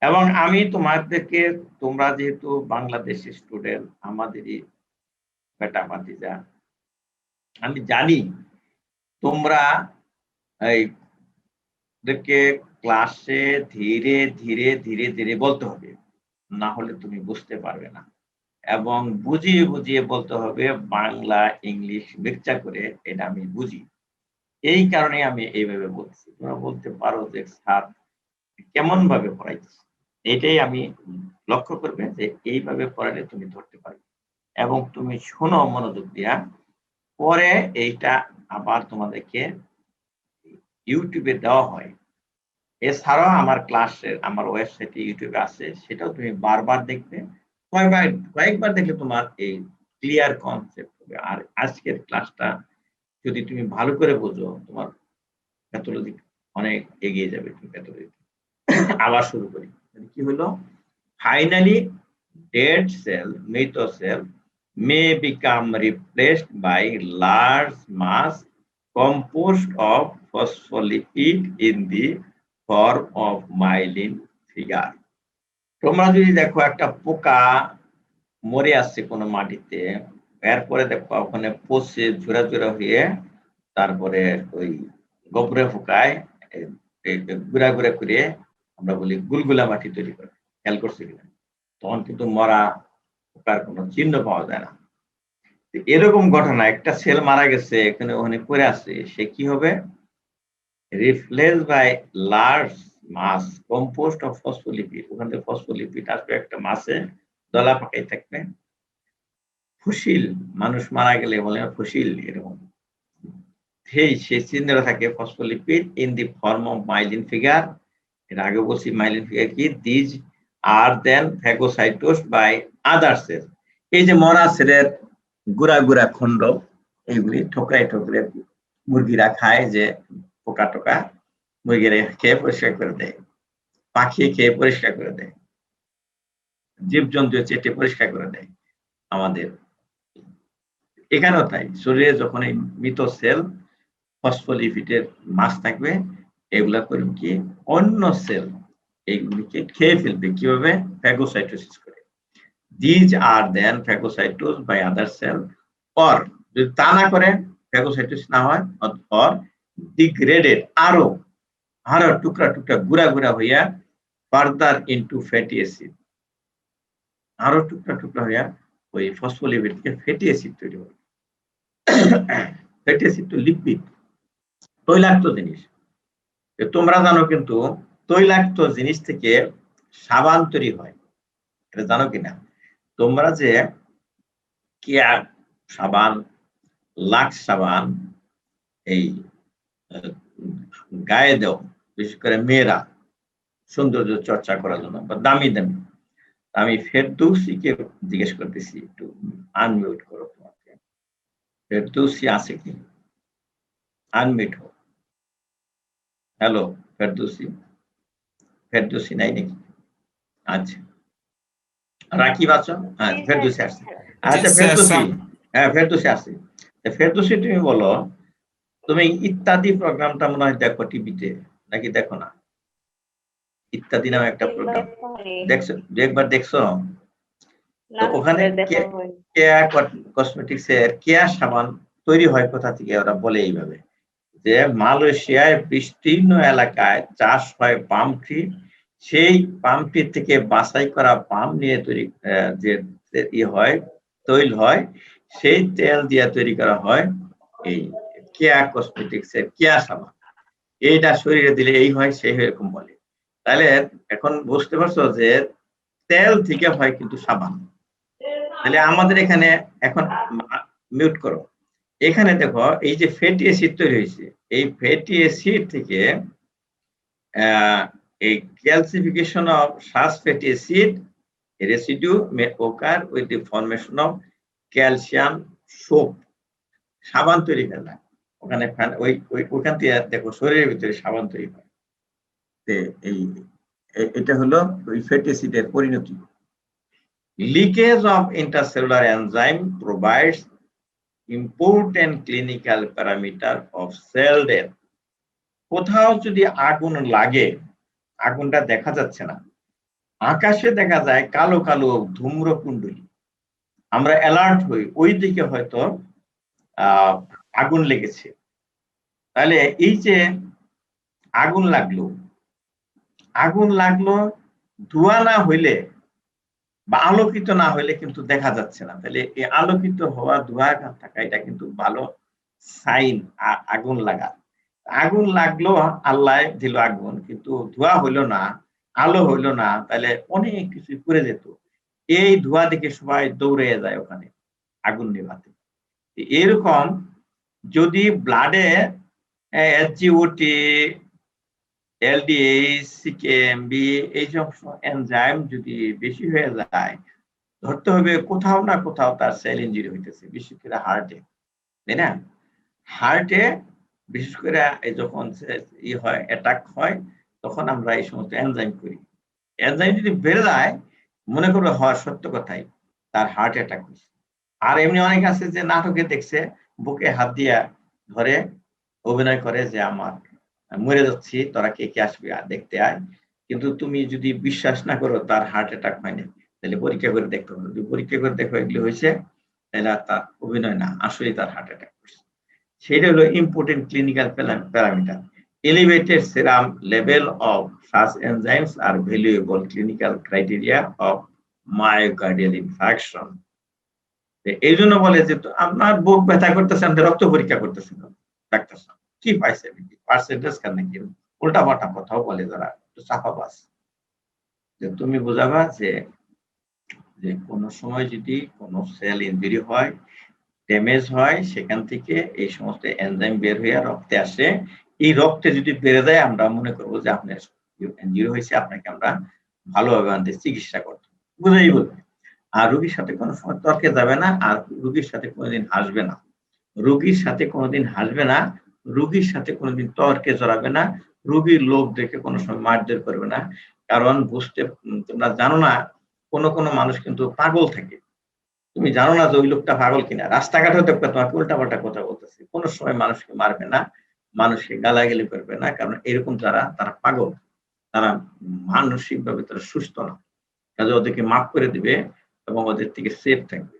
এবং আমি তোমাদেরকে, তোমরা যেহেতু বাংলাদেশের স্টুডেন্ট, আমাদেরই বেটা ভাতিজা, আমি জানি তোমরা এইদেরকে ক্লাসে ধীরে ধীরে ধীরে ধীরে বলতে হবে, না হলে তুমি বুঝতে পারবে না। এবং বুঝিয়ে বুঝিয়ে বলতে হবে, বাংলা ইংলিশ মিক্সচার করে, এটা আমি বুঝি, এই কারণে আমি এইভাবে বলছি। তোমরা বলতে পারো যে স্যার কেমন ভাবে পড়াইছি, এটাই আমি লক্ষ্য করবে যে এইভাবে পড়ালে তুমি ধরতে পারবে। এবং তুমি শোনো মনোযোগ দিয়া, পরে এইটা আবার তোমাদেরকে ইউটিউবে দেওয়া হয়। এছাড়াও আমার ক্লাসের, আমার ওয়েবসাইটে ইউটিউবে আছে, সেটাও তুমি বারবার দেখবে, কয়েকবার দেখলে তোমার এই ক্লিয়ার কনসেপ্ট হবে। আর আজকের ক্লাসটা যদি তুমি ভালো করে বোঝো, তোমার প্যাথোলজি অনেক এগিয়ে যাবে। তুমি প্যাথোলজি আবার শুরু করি, কি হলো, ফাইনালি dead cell, মৃত sell may become replaced by large mass composed of phospholipid in the form of myelin figure. তোমরা যদি দেখো একটা পোকা মরে আসছে কোনো মাটিতে, এরপরে দেখো ওখানে পচে ঝুরা ঝুরা হয়ে, তারপরে ওই গোবরে ফুকায় ঘুরা ঘুরা করে আমরা বলি গুলগুলা মাটি তৈরি করে, খেয়াল করছে কিনা? তখন কিন্তু মরা পোকার কোনো চিহ্ন পাওয়া যায় না। এরকম ঘটনা, একটা সেল মারা গেছে, এখানে ওখানে পড়ে আছে, সে কি হবে, replace by large mass composed of phospholipid, ওখান থেকে ফসফোলিপিড আসবে, একটা মাসে দলা পাকাই থাকবে। ফসিল, মানুষ মারা গেলে বলে ফসিল, এরকম সেই চিহ্নটা থাকে phospholipid in the form of myelin figure. এর আগে বলছি মাইলিন ফিগার কি, these are then phagocytosed by other cell. এই যে মরা সেলের গুড়া গুড়া খণ্ড, এইগুলি ঠোকরায় ঠোকরে মুরগিরা খায়, যে পোকা টোকা মুরগিরা খেয়ে পরিষ্কার করে দেয়, পাখি খেয়ে পরিষ্কার করে দেয়, জীবজন্তু চেটে পরিষ্কার করে দেয় আমাদের। এখানেও তাই, শরীরে যখন এই মৃত সেল ফসফোলিপিডের মাস থাকবে, এগুলা করবে কি, অন্য সেল এইগুলিকে খেয়ে ফেলবে। কিভাবে? ফ্যাগোসাইটোসিস করে। These are then phagocytosed by other cell, or যদি তা না করে, ফ্যাগোসাইটোসিস না হয়, অর ডিগ্রেডেড, আরো টুকরা টুকরা গুড়া গুড়া হইয়া ফার্দার ইনটু ফ্যাটি অ্যাসিড, আরো টুকরা টুকরা হইয়া ওই ফসফোলিপিড থেকে ফ্যাটি অ্যাসিড তৈরি হবে। ফ্যাটি অ্যাসিড তো লিপিড, তৈলাক্ত জিনিস। তোমরা জানো কিন্তু তৈলাক্ত জিনিস থেকে সাবান তৈরি হয়, এটা জানো কিনা? তোমরা যে কেয়ার সাবান, লাক্স সাবান এই গায়ে দাও, বিশেষ করে মেয়েরা সৌন্দর্য চর্চা করার জন্য, বা দামি দামি। আমি ফেরদৌসিকে জিজ্ঞেস করতেছি, একটু আনমিউট করো তোমাকে। ফেরদৌসি আছে কি? আনমিউট হোক। হ্যালো ফেরদৌসি, ফেরদৌসি নাই নাকি? আচ্ছা, রাকিব আছো? হ্যাঁ, ফেরদৌসি আসছে। আচ্ছা ফেরদৌসি, হ্যাঁ ফেরদৌসি আসছে। ফেরদৌসি তুমি বলো, তুমি ইত্যাদি প্রোগ্রামটা মনে হয় দেখো টিভিতে, নাকি দেখো না? ইত্যাদি নামে একটা প্রোগ্রাম দেখছো, একবার দেখছো? তো ওখানে কেয়া কসমেটিক্স এর কেয়া সাবান তৈরি হয় কোথা থেকে? ওরা বলে এইভাবে, যে মালয়েশিয়ায় বিস্তীর্ণ এলাকায় চাষ হয় পাম ট্রি, সেই পাম ট্রি থেকে বাছাই করা পাম নিয়ে তৈরি যে হয়, তৈল হয়, সেই তেল দিয়ে তৈরি করা হয় এই কেয়া কসমেটিক্স এর কেয়া সাবান। এইটা শরীরে দিলে এই হয়, সেই এরকম বলে। তাহলে এখন বুঝতে পারছো যে তেল থেকে হয় কিন্তু সাবান। তাহলে আমাদের এখানে এখন মিউট করো, এখানে দেখো এই যে ফ্যাটি অ্যাসিড তৈরি হয়েছে, এই ফ্যাটি অ্যাসিড থেকে এই calcification of such fatty acid residue may occur with the formation of calcium soap, সাবান তৈরি হয় না ওখানে। ওইখান থেকে দেখো শরীরের ভিতরে সাবান তৈরি হয়। এই এটা হলো ওই ফ্যাটি অ্যাসিডের পরিণতি। Leakage of intercellular enzyme provides important clinical parameter of sell death. কোথাও যদি আগুন লাগে, আগুনটা দেখা যাচ্ছে না, আকাশে দেখা যায় কালো কালো ধূম্রকুণ্ডলী, আমরা অ্যালার্ট হই, ওই দিকে হয়তো আগুন লেগেছে। তাহলে এই যে আগুন লাগলো, ধোঁয়া না হইলে বা আলোকিত না হইলে কিন্তু দেখা যাচ্ছে না। তাহলে এই আলোকিত হওয়া, ধোঁয়া থাকা, এটা কিন্তু ভালো সাইন আগুন লাগা। আগুন লাগলো, আল্লাহ দিল আগুন, কিন্তু ধোঁয়া হইলো না, আলো হইলো না, তাহলে অনেক কিছু করে যেত। এই ধোঁয়া দেখে সবাই দৌড়ে যায় ওখানে আগুন নেভাতে। এরকম যদি ব্লাডে এসজিওটি, এলডিএইচ, সিকেএমবি এই সমস্ত এনজাইম যদি বেশি হয়ে যায়, ধরতে হবে কোথাও না কোথাও তার সেল ইনজুরি হইতেছে, বিশেষ করে হার্টে, তাই না? হার্টে বিশেষ করে যখন হয়, অ্যাটাক হয়, তখন আমরা এই সমস্ত এনজাইম করি। এনজাইম যদি বেড়ে যায়, মনে করবে হওয়ার সত্য কথাই তার হার্ট অ্যাটাক হয়েছে। আর এমনি অনেক আছে যে নাটকে দেখছে, বুকে হাত দিয়া ধরে অভিনয় করে যে আমার মরে যাচ্ছি, তোরা কে কে আসবি দেখতে আয়। কিন্তু তুমি যদি বিশ্বাস না করো তার হার্ট অ্যাটাক হয়নি, তাহলে পরীক্ষা করে দেখতে হবে। যদি পরীক্ষা করে দেখো এগুলি হয়েছে, তাহলে তার অভিনয় না, আসলেই তার হার্ট অ্যাটাক করছে। সেটা হলো important clinical parameter. Elevated serum level of such enzymes are valuable clinical criteria of myocardial infarction. এই জন্য বলে যে আপনার বুক ব্যথা করতেছে, আপনি রক্ত পরীক্ষা করতেছেন, ডাক্তার সাহেব কি পাইছে নাকি, পার্সেন্টেজ কেন নাকি, উল্টা পাল্টা কথাও বলে যারা একটু চাপাবাজ। যে তুমি বোঝাবা যে কোন সময় যদি কোন সেল ইনজুরি হয়, ড্যামেজ হয় সেখান থেকে এই সমস্ত এনজাইম বের হয়ে রক্তে আসে। এই রক্তে যদি বেড়ে যায় আমরা মনে করব যে আপনার এনজিও হয়েছে, আপনাকে আমরা ভালোভাবে আমাদের চিকিৎসা করতে বুঝেই বলবে। আর রোগীর সাথে কোনো সময় তর্কে যাবে না, আর রোগীর সাথে কোনোদিন হাসবে না। রোগীর সাথে কোনোদিন হাসবে না, রোগীর সাথে কোনোদিন তর্কে জড়াবে না, রোগীর লোভ দেখে কোনো সময় মারধর করবে না। কারণ তোমরা জানো না, কোনো মানুষ কিন্তু পাগল থাকে। তুমি জানো না যে ওই লোকটা পাগল কিনা। রাস্তাঘাটেও দেখবে তোমাকে উল্টাপাল্টা কথা বলতেছে। কোন সময় মানুষকে মারবে না, মানুষকে গালাগালি করবে না। কারণ এরকম যারা তারা পাগল। তারা মানসিকভাবে তারা সুস্থ না। কাজে ওদেরকে মাফ করে দিবে এবং ওদের থেকে সেফ থাকবে।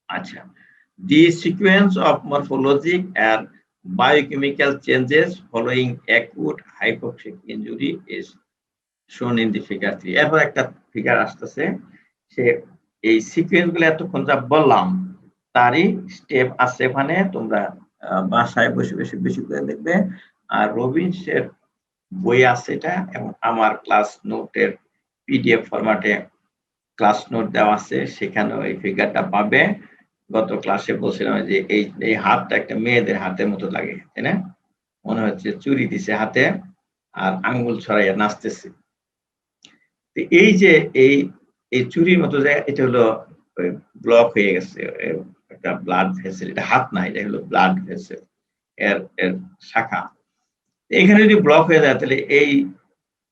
আচ্ছা, the sequence of morphologic and biochemical changes following acute hypoxic injury is shown in the figure 3. এরপর একটা ফিগার আসতেছে, সে এই সিকোয়েন্স গুলো এতক্ষণ যা বললাম তারই স্টেপ আছে এখানে। তোমরা বাসায় বসে বসে বেশি করে দেখবে। আর রবিনসের বই আছে এটা, এবং আমার ক্লাস নোটের পিডিএফ ফরম্যাটে ক্লাস নোট দেওয়া আছে, সেখানে এই ফিগারটা পাবে। গত ক্লাসে বলছিলাম যে এই হাতটা একটা মেয়েদের হাতের মতো লাগে, তাই না? মনে হচ্ছে চুরি দিছে হাতে আর আঙ্গুল ছড়াইয়া নাচতেছে। এই যে এই চুরির মতো জায়গা, এটা হলো ব্লক হয়ে গেছে একটা ব্লাড ভেসেল। এটা হাত না, এটা হলো ব্লাড ভেসেল, এর শাখা। এখানে যদি ব্লক হয়ে যায় তাহলে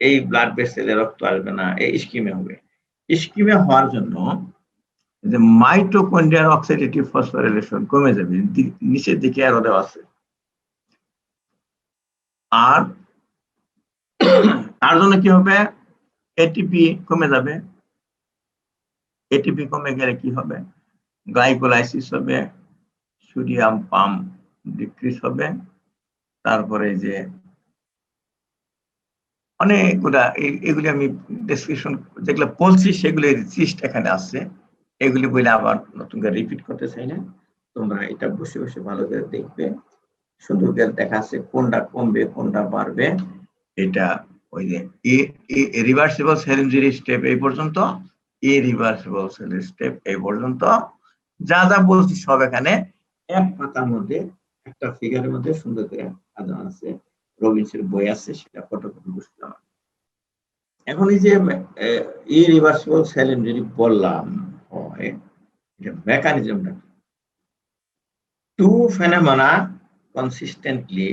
এই ব্লাড ভেসেলে রক্ত আসবে না, এই স্কিমে হবে। স্কিমে হওয়ার জন্য যে মাইটোকন্ড্রিয়ার অক্সিডেটিভ ফসফোরাইলেশন কমে যাবে, নিচের দিকে আরো দেওয়া আছে। আর তার জন্য কি হবে, এটিপি কমে যাবে। এটিপি কমে গেলে কি হবে, গ্লাইকোলাইসিস হবে, সোডিয়াম পাম্প ডিক্রিজ হবে। তারপরে যে অনেকগুলা এগুলি আমি ডেসক্রিপশন যেগুলো বলছি সেগুলি লিস্ট এখানে আছে। এগুলি বলে আবার নতুন করে রিপিট করতে চাই না, তোমরা এটা বসে বসে ভালো করে দেখবে। সুন্দর করে দেখা আছে কোনটা কমবে কোনটা বাড়বে। এটা ওই যে রিভার্সিবল সেল ইনজুরি স্টেপ এই পর্যন্ত, রিভার্সিবল সেল স্টেপ এই পর্যন্ত। যা যা বলছি সব এখানে এক পাতার মধ্যে একটা ফিগারের মধ্যে সুন্দর করে সাজানো আছে। রবিনসের বই আছে, সেটা ফটোকপি করছিলাম। এখন এই যে ইরিভার্সিবল সেল ইনজুরি বললাম, এটা মেকানিজমটা কি? Two phenomena consistently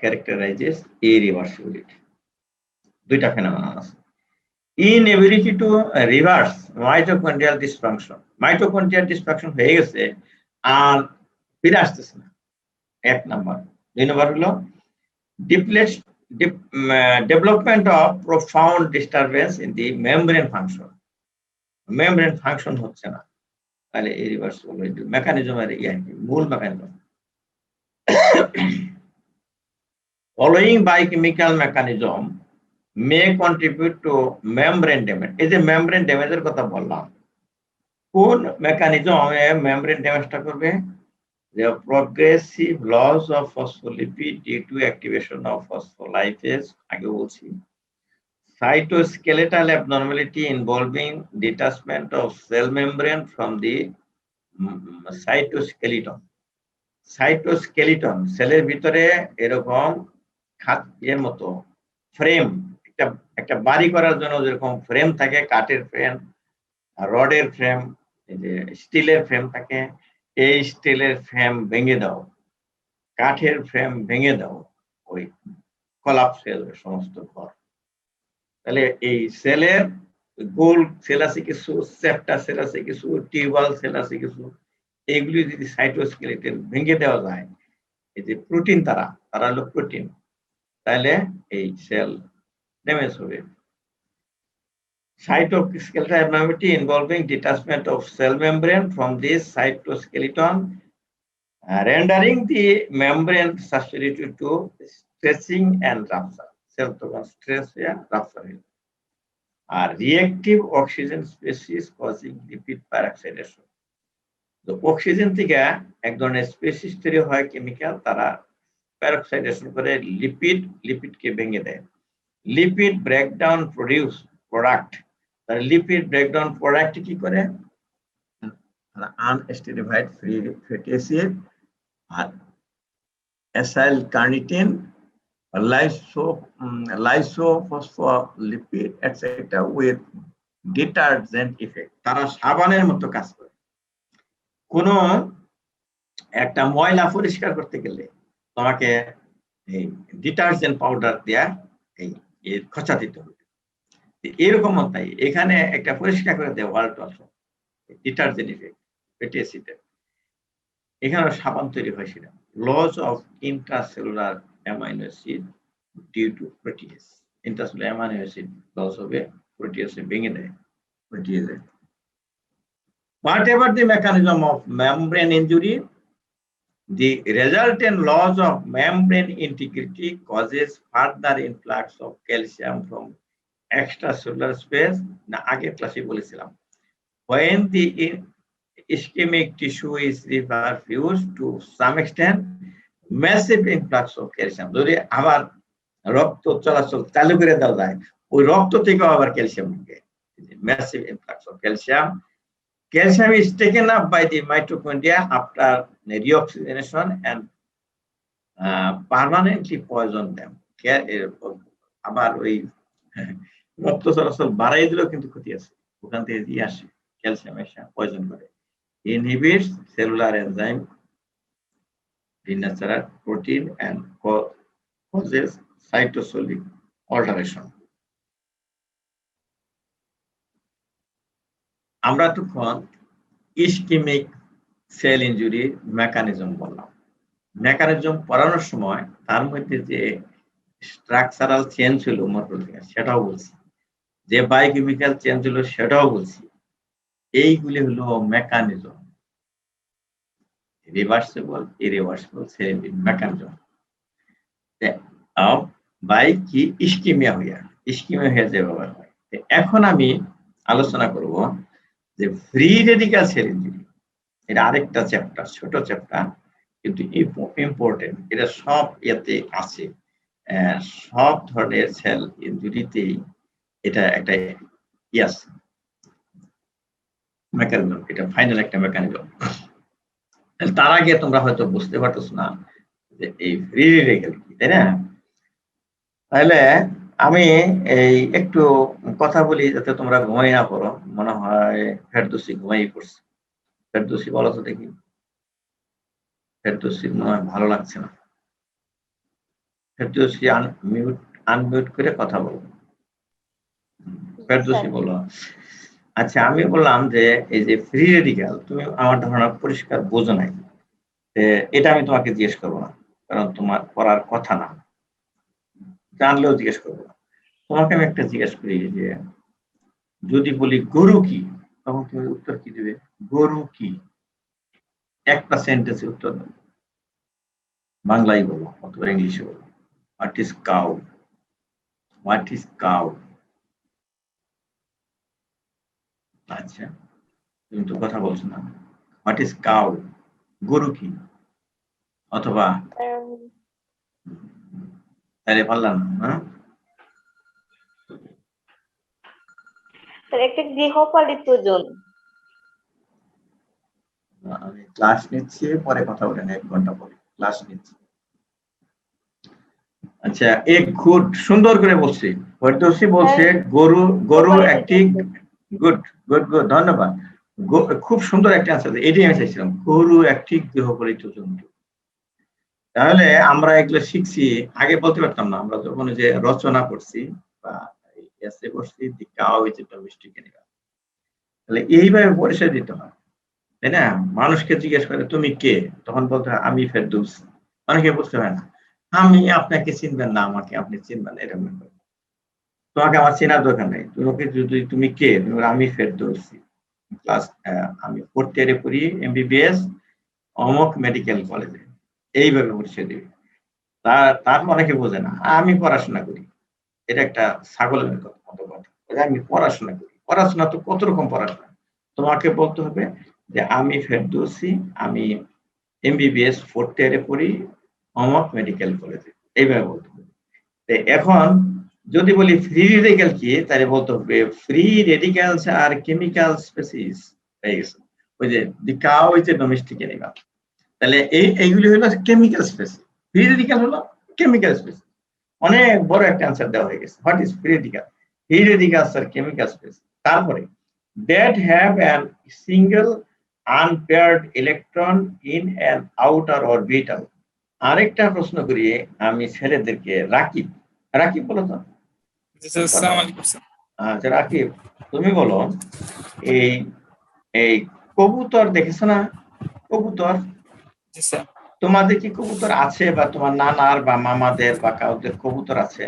characterizes irreversibility. দুইটা ফেনোমেনা আছে। Inability to reverse mitochondrial dysfunction. Mitochondrial dysfunction হয়ে গেছে আর ফিরে আসতেছে না, এক নাম্বার। দুই নাম্বার হলো development of profound disturbance in the membrane function. membrane function হচ্ছে না, তাহলে irreversible মেকানিজমের মূল mechanism. Following biochemical mechanism may contribute to membrane damage. এই যে membrane damage এর কথা বললাম, কোন মেকানিজম membrane ড্যামেজটা করবে? The progressive loss of phospholipid due to activation of phospholipase, আগে বলছি। Cytoskeletal abnormality involving detachment of cell membrane from the cytoskeleton. Cytoskeleton সেলের ভিতরে এরকম এর মতো ফ্রেম, একটা বাড়ি করার জন্য যেরকম ফ্রেম থাকে, কাঠের ফ্রেম, রডের ফ্রেম, এই যে স্টিলের ফ্রেম থাকে, এই স্টিলের ফ্রেম ভেঙে দাও, কাঠের ফ্রেম ভেঙে দাও, ওই কলাপস হয়ে যাবে সমস্ত ঘর। তাহলে এই সেলের গোল সেল আছে কিছু, সেপ্টা সেল আছে কিছু, টিউবাল সেল আছে কিছু, এইগুলি যদি সাইটোস্কেলেটন ভেঙে দেওয়া যায়, এই যে প্রোটিন তারা হলো প্রোটিন, তাহলে এই সেল ড্যামেজ হবে। Cytoskeletal abnormality involving detachment of cell membrane from this cytoskeleton, rendering the membrane susceptible to stretching and rupture. Cell তখন stress হয়ে rupture হয়। আর reactive oxygen species causing lipid peroxidation. তো oxygen থেকে এক ধরনের স্পেসিস তৈরি হয় কেমিক্যাল, তারা পেরক্সাইডেশন করে লিপিডকে ভেঙে দেয়। লিপিড ব্রেকডাউন প্রোডিউস প্রোডাক্ট, তার লিপিড ব্রেকডাউন প্রোডাক্ট কি করে? unesterified free fatty acid, acyl carnitine, lysophospholipid, etc. with detergent effect. তারা সাবানের মতো কাজ করে। কোন একটা ময়লা পরিষ্কার করতে গেলে তোমাকে এই ডিটারজেন্ট পাউডার দেয়া এই খোঁচা দিতে হবে। এরকম তাই এখানে একটা পরিষ্কার করে দেয় world also detergent effect fatty অ্যাসিডের। এখানে সাবান তৈরি হয় সেটা loss of intracellular amino acid due to protease. Intracellular amino acid loss হবে, প্রোটিয়েজে ভেঙে দেয় প্রোটিয়েজে। Whatever the mechanism of membrane injury, the resultant loss of membrane integrity causes further influx of calcium from extracellular space. না আগের ক্লাসে বলেছিলাম, when the ischemic tissue is reperfused to some extent, massive influx of calcium. যদি আবার রক্ত চলাচল চালু করে দেওয়া যায়, ওই রক্ত থেকেও আবার ক্যালসিয়াম ঢুকে। massive influx of calcium. Calcium is taken up by the mitochondria after reoxygenation and permanently poison them. আবার ওই রক্ত চলাচল বাড়াই দিলেও কিন্তু ক্ষতি আছে, ওখান থেকে দিয়ে আসে ক্যালসিয়াম এসে পয়জন করে। Inhibits cellular enzyme denatured protein and causes cytosolic alteration. আমরা তখন ইসকেমিক সেল ইনজুরি মেকানিজম বললাম। মেকানিজম পড়ানোর সময় তার মধ্যে যে স্ট্রাকচারাল চেঞ্জ হলো মরফোলজিক্যাল সেটাও বলছি, যে বায়োকেমিক্যাল চেঞ্জ হলো সেটাও বলছি। এইগুলি হলো mechanism, reversible irreversible cell injury mechanism by কি ইসকেমিয়া হয়ে যে ব্যবহার হয়। এখন আমি আলোচনা করব যে ফ্রি রেডিক্যাল সেল ইনজুরি। এটা আরেকটা চ্যাপ্টার, ছোট চ্যাপ্টার কিন্তু ইম্পর্টেন্ট। এটা সব এতে আছে, সব ধরনের সেল ইনজুরিতেই এটা একটা আছে মেকানিজম, এটা ফাইনাল একটা মেকানিজম। তার আগে তোমরা হয়তো বুঝতে পারতেছ না যে এই ফ্রি রেডিক্যাল কি, তাই না? তাহলে আমি এই একটু কথা বলি যাতে তোমরা ঘুমাই না পড়ো। মনে হয় ফেরদৌসি ঘুমাই পড়ছে। ফেরদৌসি বলো তো দেখি, ফেরদৌসির মনে হয় ভালো লাগছে না। ফেরদৌসি আনমিউট করে কথা বলো। ফেরদৌসি বলো। আচ্ছা, আমি বললাম যে এই যে ফ্রি রেডিক্যাল, তুমি আমার ধারণা পরিষ্কার বোঝো নাই। এটা আমি তোমাকে জিজ্ঞেস করবো না, কারণ তোমার করার কথা না, জানলেও জিজ্ঞেস করবো না। তোমাকে আমি একটা জিজ্ঞেস করি যে যদি বলি গরু কি, তখন তুমি উত্তর কি দিবে? গরু কি? একটা সেন্টেন্সে উত্তর দেবে, বাংলায় বলো অথবা ইংলিশে বলো। What is cow? What is cow? আচ্ছা, তুমি তো কথা বলছো না। What is cow? গরু কি? অথবা আরে পারলাম না। একটা গৃহপালিত জন্তু। আমি ক্লাস নিচ্ছি, পরে কথা বলেন, 1 ঘন্টা পরে ক্লাস নিচ্ছি। আচ্ছা, খুব সুন্দর করে বলছি, ফেরদৌসি বলছে গরু একটি গুড গুড গুড, ধন্যবাদ। খুব সুন্দর একটা আনসার, এটাই আমি চাইছিলাম, গরু একটি গৃহপালিত জন্তু। তাহলে আমরা এগুলো শিখছি, আগে বলতে পারতাম না। আমরা যখন যে রচনা করছি বা এসে করছি, দি cow is a domestic animal, তাহলে এইভাবে পরিচয় দিতে হয়, তাই না? মানুষকে জিজ্ঞেস করে তুমি কে, তখন বলতে হয় আমি ফেরদৌসি। অনেকে বুঝতে হয় না, আমি আপনাকে চিনবেন না, আমাকে আপনি চিনবেন না, এরকম ব্যাপার। তোমাকে আমার চেনার দরকার নেই, তোমাকে যদি তুমি কে, তুমি আমি ফেরদৌসি, ক্লাস আমি 4th ইয়ারে পড়ি এমবিবিএস অমক মেডিকেল কলেজে, এইভাবে পরিচয় দিবে। তার অনেকে বোঝে না, আমি পড়াশোনা করি, এটা একটা ছাগলের মতো কথা। আমি পড়াশোনা করি, পড়াশোনা তো কত রকম পড়াশোনা। তোমাকে বলতে হবে যে আমি ফেরদৌসি, আমি এমবিবিএস 4th ইয়ারে পড়ি অমক মেডিকেল কলেজে, এইভাবে বলতে হবে। এখন যদি বলি ফ্রি রেডিক্যাল কি, তাহলে বলতে হবে ফ্রি রেডিক্যালস আর কেমিক্যাল স্পেসিস। ওই যে the cow is a domestic animal. তাহলে এইগুলি হলো কেমিক্যাল স্পেস। ফ্রি রেডিক্যাল হলো কেমিক্যাল স্পেস। অনেক বড় একটা অ্যান্সার দেওয়া হয়ে গেছে। What is free radical? Free radicals আর কেমিক্যাল স্পেস। তারপরে that have a single unpaired electron in an outer orbital. আরেকটা প্রশ্ন করি আমি ছেলেদেরকে। রাকিব, রাকিব বলো তো। জি স্যার, আসসালামু আলাইকুম স্যার। আচ্ছা রাকিব, তুমি বলো এই এই কবুতর দেখেছো না? কবুতর, জি স্যার। তোমাদের কি কবুতর আছে বা তোমার নানার বা মামাদের বা কাউদের কবুতর আছে?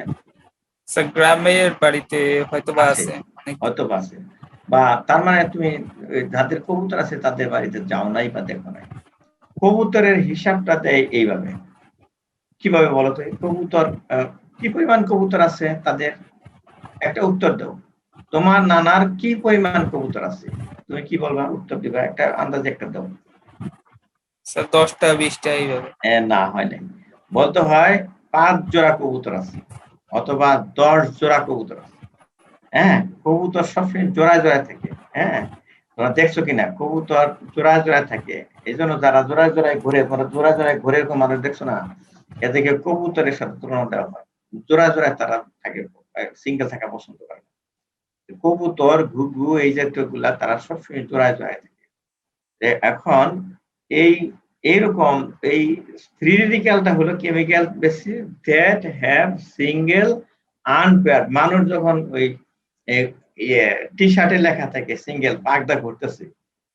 স্যার গ্রামের বাড়িতে হয়তোবা আছে, আছে অনেক। হয়তো বা আছে। বা তার মানে তুমি যাদের কবুতর আছে তাদের বাড়িতে যাও নাই বা দেখো নাই। কবুতরের হিসাবটা দেয় এইভাবে। কিভাবে বলো তো? কবুতর কি পরিমাণ কবুতর আছে তাদের? একটা উত্তর দাও। তোমার নানার কি পরিমাণ কবুতর আছে? তুমি কি বলবা? উত্তর দিবা, একটা আন্দাজে একটা দাও। স্যার 10টা 20টা এইভাবে। না, হয় নাই। বলতে হয় 5 জোড়া কবুতর আছে অথবা 10 জোড়া কবুতর আছে। হ্যাঁ, কবুতর সবসময় জোড়ায় জোড়ায় থাকে। হ্যাঁ, তোমরা দেখছো কিনা কবুতর জোড়ায় জোড়ায় থাকে। এই জন্য যারা জোড়ায় জোড়ায় ঘুরে, জোড়ায় জোড়ায় ঘুরে এরকম মানুষ দেখছো না, এদেরকে কবুতরের সাথে তুলনা দেওয়া হয়। জোড়ায় জোড়ায় তারা থাকে, সিঙ্গেল থাকা পছন্দ করে না। কবুতর, ঘুঘু এই জাতীয় গুলা তারা সবসময় জোড়ায় জোড়ায় থাকে। এখন এই এইরকম এই ফ্রি রেডিক্যালটা হলো chemical basis that have single unpaired. মানুষ যখন ওই টি শার্টে লেখা থাকে সিঙ্গেল, পাগদা ঘুরতেছে,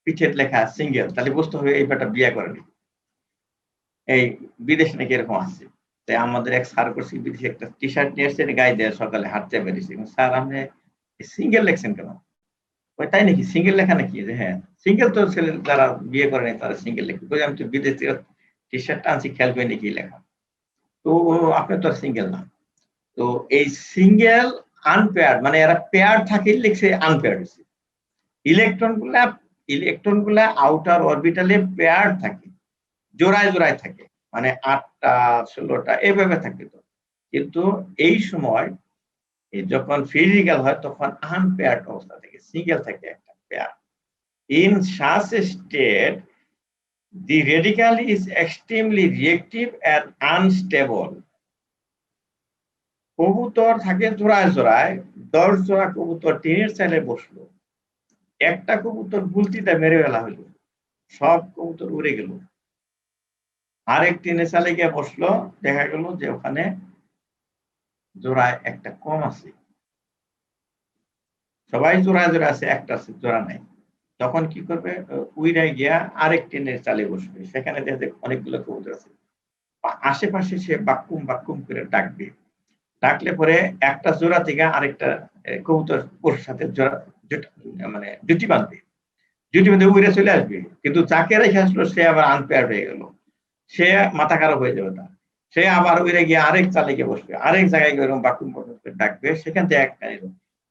পিঠের লেখা সিঙ্গেল, তাহলে বুঝতে হবে এই ব্যাটা বিয়ে করেনি। এই বিদেশে নাকি এরকম আছে। তাই আমাদের এক স্যার করছি বিদেশে একটা টি শার্ট নিয়ে এসছে, গায়ে দেয়, সকালে হাঁটতে বেরিয়েছে। স্যার আপনি সিঙ্গেল লেখছেন কেন? তাই নাকি সিঙ্গেল লেখা নাকি? যে হ্যাঁ, সিঙ্গেল তো ছেলে যারা বিয়ে করেনি তারা সিঙ্গেল লেখে। আমি তো বিদেশ থেকে টি শার্টটা আনছি, খেয়াল করে নাকি লেখা। তো আপনি তো সিঙ্গেল না। তো এই সিঙ্গেল আনপেয়ার্ড মানে এরা পেয়ার থাকে লিখছে, আনপেয়ার্ড হচ্ছে। ইলেকট্রন গুলা আউটার অরবিটালে পেয়ার থাকে, জোড়ায় জোড়ায় থাকে, মানে 8টা 16টা এইভাবে থাকে। তো কিন্তু এই সময় যখন ফ্রি রেডিক্যাল হয় তখন আনপেয়ার্ড অবস্থা থাকে, সিঙ্গেল থাকে একটা pair. In such a state, the radical is extremely reactive and unstable. কবুতর থাকে জোড়ায় জোড়ায়, 10 জোড়া কবুতর টিনের চালে বসলো, একটা কবুতর গুলতিটা মেরে ফেলা হলো, সব কবুতর উড়ে গেল। আরেক টিনের চালে গিয়ে বসলো, দেখা গেল যে ওখানে জোড়ায় একটা কম আছে। সবাই জোড়ায় জোড়ায় আছে, একটা জোড়া নাই। তখন কি করবে? উইরা গিয়া আরেক টিনের চালে বসবে, সেখানে দেখে অনেকগুলো কবুতর আছে। আশেপাশে সে বাক্কুম বাক্কুম করে ডাকবে। ডাকলে পরে একটা জোড়া থেকে আরেকটা কবুতর ওর সাথে মানে জুটি বাঁধবে। জুটি বাঁধে উড়ে চলে আসবে, কিন্তু যাকে রেখে আসলো সে আবার আনপেয়ার হয়ে গেল, সে মাথা খারাপ হয়ে যাবে তার। সে আবার উড়ে গিয়ে আরেক চালে গিয়ে বসবে, আরেক জায়গায় গিয়ে এরকম বাক্কুম বাক্কুম করে ডাকবে, সেখান থেকে একটা এলো।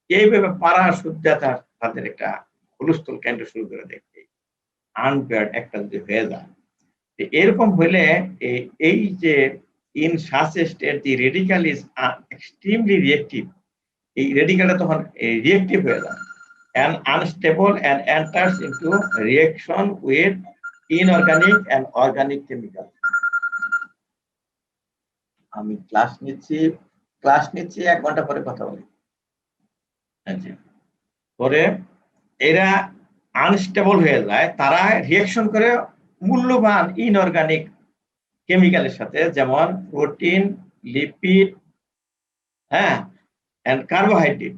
এইভাবে পাড়া সুদ্ধা তাদের একটা হুলস্থুল কেন্দ্র শুরু করে দেখবে। আনপেয়ার্ড একটা যদি হয়ে যায়, এরকম হইলে এই যে in such a state the radical is extremely reactive. এই রেডিক্যালটা তখন রিয়েক্টিভ হয়ে যায় and unstable and enters into reaction with inorganic and organic chemical. আমি ক্লাস নিচ্ছি 1 ঘন্টা পরে কথা বলি। আচ্ছা, পরে এরা আনস্টেবল হয়ে যায়, তারা রিঅ্যাকশন করে মূল্যবান ইনঅর্গানিক কেমিক্যালের সাথে, যেমন প্রোটিন, লিপিড, হ্যাঁ, এন্ড কার্বোহাইড্রেট,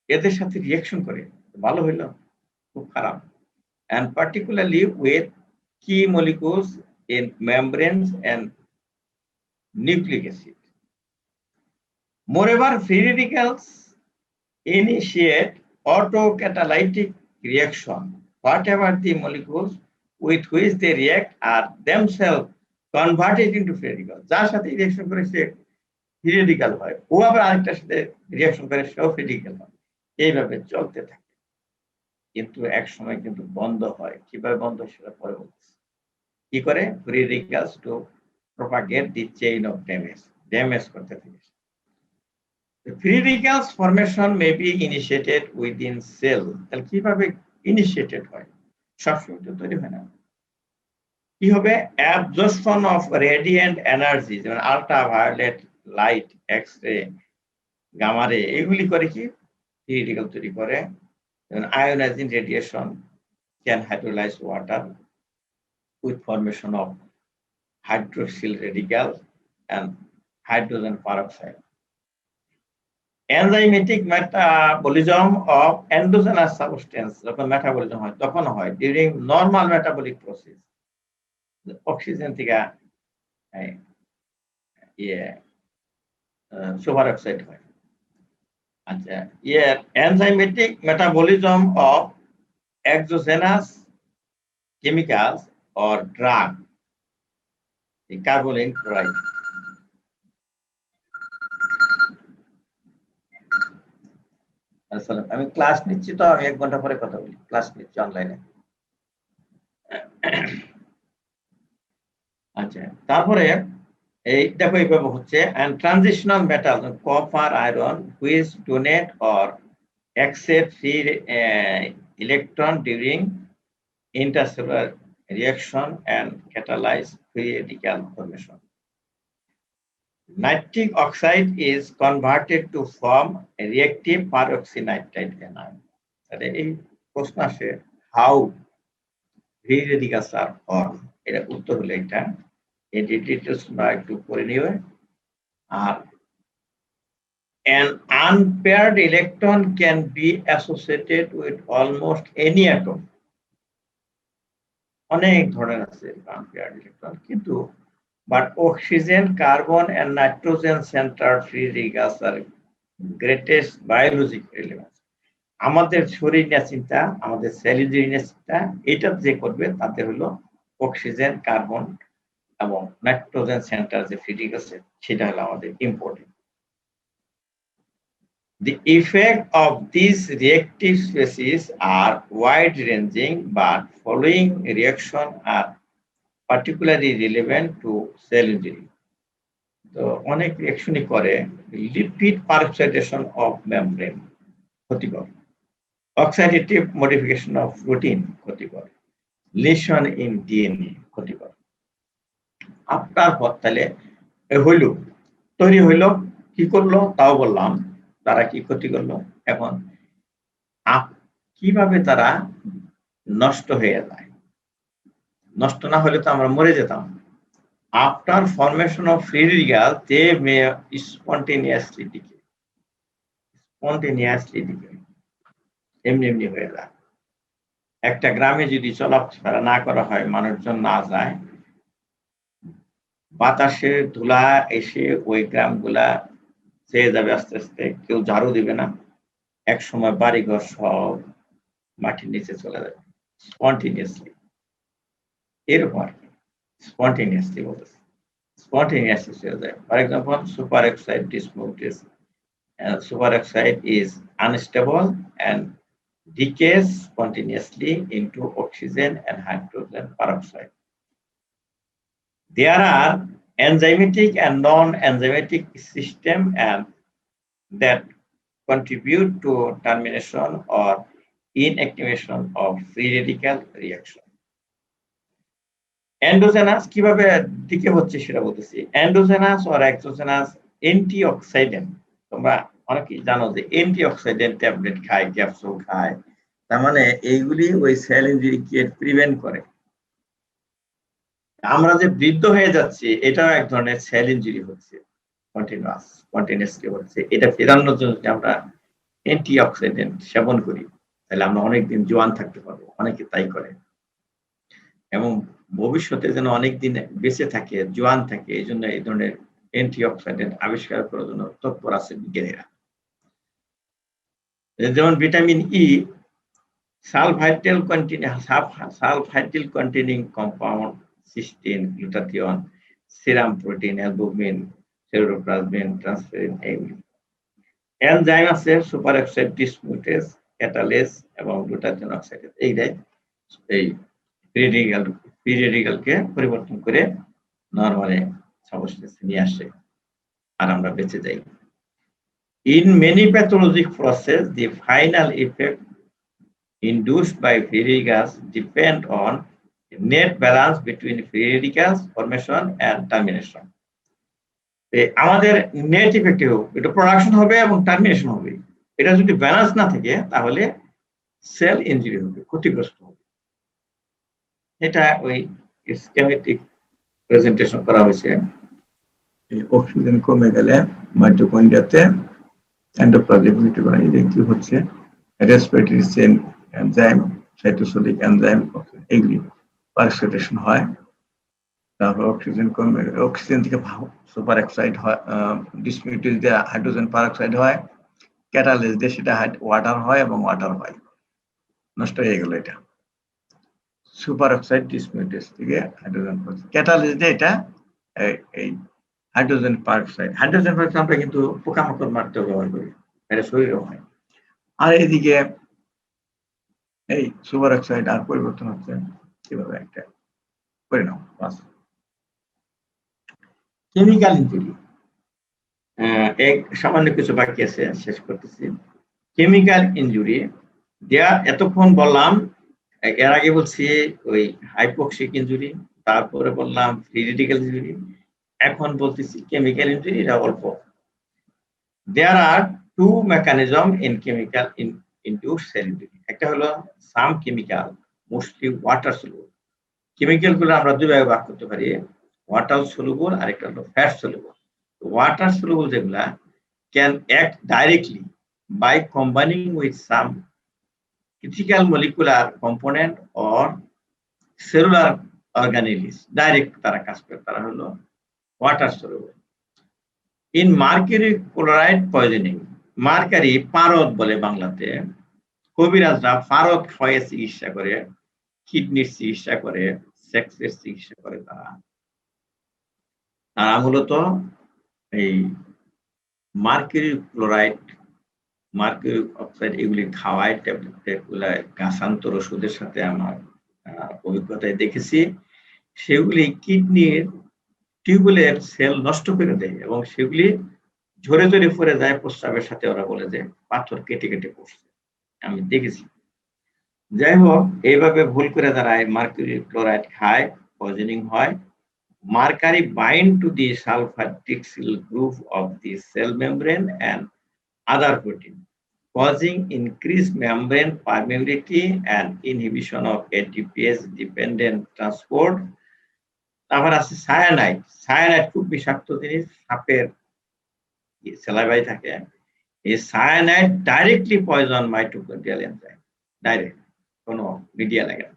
এদের সাথে রিঅ্যাকশন করে। ভালো হইল? খুব খারাপ। and particularly with key molecules in membranes and nucleic acid. Moreover, free radicals initiate autocatalytic reaction. Whatever the molecules with which they react are themselves converted into free radicals. যার সাথে reaction করে সে free radical হয়, ও আবার আরেকটার সাথে reaction করে সেও free radical হয়। এইভাবে চলতে থাকে, কিন্তু এক সময় কিন্তু বন্ধ হয়। কিভাবে বন্ধ হয় সেটা পরে বলতেছি। কি করে? Free radicals to propagate the chain of damage করতে থাকে। Free radicals formation may be initiated within cell. তাহলে কিভাবে ইনিশিয়েটেড হয়? সবসময় তো তৈরি হয় না। কি হবে? অ্যাবজর্পশন অফ রেডিয়েন্ট এনার্জি, যেমন ultraviolet light, X ray, gamma ray, এগুলি করে কি ফ্রি রেডিক্যাল তৈরি করে। যেমন ionising radiation can hydrolyse water with formation of hydroxyl radical and hydrogen peroxide. Enzymatic metabolism of endogenous substance, যখন মেটাবলিজম হয় তখন হয় during normal metabolic process, oxygen থেকে সুপার অক্সাইড হয়। আচ্ছা, enzymatic metabolism of exogenous chemicals or drug, carbonyl chloride. আমি class নিচ্ছি, তো আমি 1 ঘন্টা পরে কথা বলি, ক্লাস নিচ্ছি অনলাইনে। আচ্ছা, তারপরে এই দেখো এইভাবে হচ্ছে and transitional metal, copper, iron, which donate or accept free electron during intercellular reaction and catalyze free radical formation. Nitric oxide is converted to form a reactive peroxynitride anion. এই প্রশ্ন আসে, how free radicals are formed? এটা উত্তর হলো এটা, এই details আমরা একটু পড়ে নিব। আর an unpaired electron can be associated with almost any atom. অনেক ধরনের আছে unpaired electron, কিন্তু but oxygen, carbon and nitrogen centered free radicals are greatest biological relevance. আমাদের শরীর নিয়ে চিন্তা, আমাদের সেল ইঞ্জিন নিয়ে চিন্তা, এটা যে করবে তাদের হলো অক্সিজেন, কার্বন এবং নাইট্রোজেন সেন্টার যে ফ্রি রেডিক্যালস, সেটা হলো আমাদের important. The effect of these reactive species are wide-ranging, but following reaction are particularly relevant to cell injury. তো অনেক রিঅ্যাকশনই করে। লিপিড পারক্সাইডেশন অফ মেমব্রেন ক্ষতিকর, অক্সিডেটিভ মডিফিকেশন অফ প্রোটিন ক্ষতিকর, লিশন ইন ডিএনএ ক্ষতিকর। আপনার পর তাহলে হইল, তৈরি হইল, কি করলো তাও বললাম, তারা কি ক্ষতি করলো। এখন কিভাবে তারা নষ্ট হয়ে যায়? নষ্ট না হলে তো আমরা মরে যেতাম। After formation of free radicals, they may spontaneously decay. এমনি হয়ে যায়। একটা গ্রামে যদি চলাফেরা না করা হয়, মানুষজন না যায়, বাতাসের ধুলা এসে ওই গ্রামগুলা ছেয়ে যাবে আস্তে আস্তে, কেউ ঝাড়ু দিবে না, এক সময় বাড়িঘর সব মাটির নিচে চলে যাবে স্পন্টেনিয়াসলি। এরকম আর কি, স্পন্টেনিয়াসলি বলতেছে, স্পন্টেনিয়াসলি চলে যায়। For example, superoxide dismutase, superoxide is unstable and decays spontaneously into oxygen and hydrogen peroxide. There are enzymatic and non-enzymatic systems and that contribute to termination or inactivation of free radical reaction. Endogenous কিভাবে decay হচ্ছে সেটা বলতেছি। Endogenous or exogenous antioxidant, তোমরা অনেকেই জানো যে antioxidant tablet খায়, capsule খায়, তার মানে এইগুলি ওই সেল ইনজুরিকে প্রিভেন্ট করে। আমরা যে বৃদ্ধ হয়ে যাচ্ছি, এটাও এক ধরনের সেল ইনজুরি হচ্ছে, কন্টিনিউয়াসলি হচ্ছে। এটা ফেরানোর জন্য আমরা অ্যান্টিঅক্সিডেন্ট সেবন করি, তাহলে আমরা অনেকদিন জোয়ান থাকতে পারবো, অনেকে তাই করে। এবং ভবিষ্যতে যেন অনেকদিন বেঁচে থাকে, জোয়ান থাকে, এই জন্য এই ধরনের অ্যান্টিঅক্সিডেন্ট আবিষ্কার করার জন্য তৎপর আছে বিজ্ঞানীরা। যেমন vitamin E, sulphydryl containing compound, cysteine, glutathione, serum protein, albumin, ceruloplasmin, transferrin, এইগুলি। এনজাইম আছে সুপার অক্সাইড ডিসমোটেস, ক্যাটালেস এবং গ্লুটাথিয়ন অক্সাইড, এইটাই এই ফ্রি রেডিক্যালকে পরিবর্তন করে নরমালে সাবস্টেন্সে নিয়ে আসে, আর আমরা বেঁচে যাই। In many pathologic process, the final effect induced by free radicals depend on net balance between free radicals formation and termination. আমাদের নেট ইফেক্টিভ এটা প্রোডাকশন হবে এবং টার্মিনেশন হবে। এটা যদি ব্যালেন্স না থাকে তাহলে সেল ইনজুরি হবে, ক্ষতিগ্রস্ত হবে। এটা ওই স্কেমেটিক প্রেজেন্টেশন করা হয়েছে। অক্সিজেন কমে গেলে মাইটোকন্ড্রিয়াতে এন্ডোপ্লাজমিক কি হচ্ছে, respiratory chain enzyme, cytosolic enzyme এগুলি পারক্সিটেশন হয়। তারপর অক্সিজেন কমে, অক্সিজেন থেকে সুপার অক্সাইড হয়, ডিসমিউটিল দিয়ে হাইড্রোজেন পারঅক্সাইড হয়, ক্যাটালিস দিয়ে সেটা ওয়াটার হয় এবং ওয়াটার হয়, নষ্ট হয়ে গেল। এটা সুপার অক্সাইড ডিসমিউটিল থেকে হাইড্রোজেন পারঅক্সাইড, ক্যাটালিস দিয়ে এটা এই হাইড্রোজেন পারঅক্সাইড। হাইড্রোজেন পারঅক্সাইড আমরা কিন্তু পোকামাকড় মারতেও ব্যবহার করি, এটা শরীরেও হয়। আর এদিকে এই সুপার অক্সাইড আর পরিবর্তন হচ্ছে কিভাবে একটা পরিণাম। কেমিক্যাল ইনজুরি, এক সামান্য কিছু বাকি আছে, শেষ করতেছি। কেমিক্যাল ইনজুরি দেয়া এতক্ষণ বললাম, এর আগে বলছি ওই হাইপোক্সিক ইনজুরি, তারপরে বললাম ফ্রি রেডিক্যাল ইনজুরি, এখন বলতেছি কেমিক্যাল ইনজুরি। এটা অল্প। There are two mechanism in chemical induced cell injury. একটা হলো some chemical mostly water soluble. Chemical গুলো আমরা দুই ভাগে ভাগ করতে পারি, ওয়াটার সলুবল আর একটা হলো ফ্যাট সলুবল। ওয়াটার soluble যেগুলা can act directly by combining with some critical molecular component or cellular organelles. Direct তারা কাজ করে, তারা হলো water soluble. In mercury chloride poisoning, mercury পারদ বলে বাংলাতে, কবিরাজরা পারদ ক্ষয়ে চিকিৎসা করে, কিডনির চিকিৎসা করে, সেক্সের চিকিৎসা করে। তারা মূলত এই মার্কিউরি ক্লোরাইড, মার্কিউরি অক্সাইড এগুলি খাওয়ায়, ট্যাবলেটগুলা গাছান্তর ওষুধের সাথে আমার অভিজ্ঞতায় দেখেছি। সেগুলি কিডনির টিউবুলের সেল নষ্ট করে দেয় এবং সেগুলি ঝরে ঝরে পড়ে যায় প্রস্রাবের সাথে। ওরা বলে যে পাথর কেটে কেটে পড়ছে, আমি দেখেছি। যাই হোক, এইভাবে ভুল করে যারা মার্কিউরি ক্লোরাইড খায়, পয়জনিং হয়। Mercury bind to the sulfatic group of the cell membrane and other protein, causing increased membrane permeability and inhibition of ATPase-dependent transport. তারপর আছে সায়ানাইড। সায়ানাইড খুব বিষাক্ত জিনিস, সাপের সেলাইভায় থাকে। এই cyanide directly poison mitochondrial enzyme, direct, কোনো মিডিয়া লাগে না।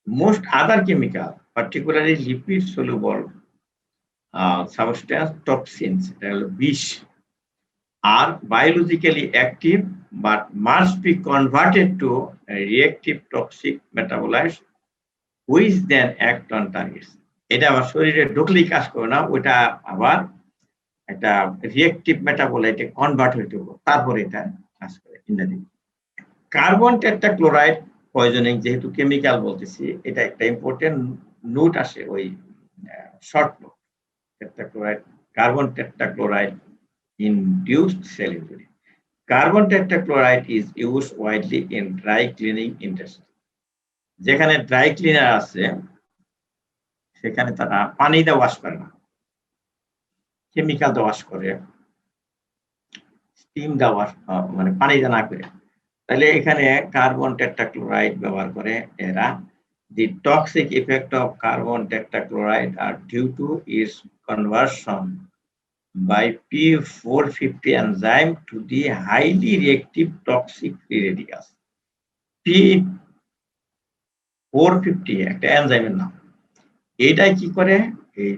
Most other chemical, particularly lipid soluble substance toxins, bish, are biologically active but must be converted to reactive toxic metabolites which then act on targets. এটা আমার শরীরে ঢুকলেই কাজ করে না, ওটা আবার একটা রিঅ্যাক্টিভ মেটাবোলাইটে কনভার্ট হইতে হবে, তারপরে এটা কাজ করে। কার্বন টেট্রাক্লোরাইড পয়জনিং, যেহেতু কেমিক্যাল বলতেছি, এটা একটা ইম্পর্টেন্ট নোট আসে ওই short note. Tetrachloride, carbon tetrachloride induced cell injury. Carbon tetrachloride is used widely in dry cleaning industry. যেখানে ড্রাই ক্লিনার আছে সেখানে তারা পানি দিয়ে ওয়াশ করে না, কেমিক্যাল দিয়ে ওয়াশ করে, স্টিম দিয়ে ওয়াশ, মানে পানি দিয়ে না করে। তাহলে এখানে কার্বন টেট্রাক্লোরাইড ব্যবহার করে এরা। The toxic effect of carbon tetrachloride are due to its conversion by P450 enzyme to the highly reactive toxic free radicals. P450 একটা এনজাইমের নাম। এটাই কি করে, এই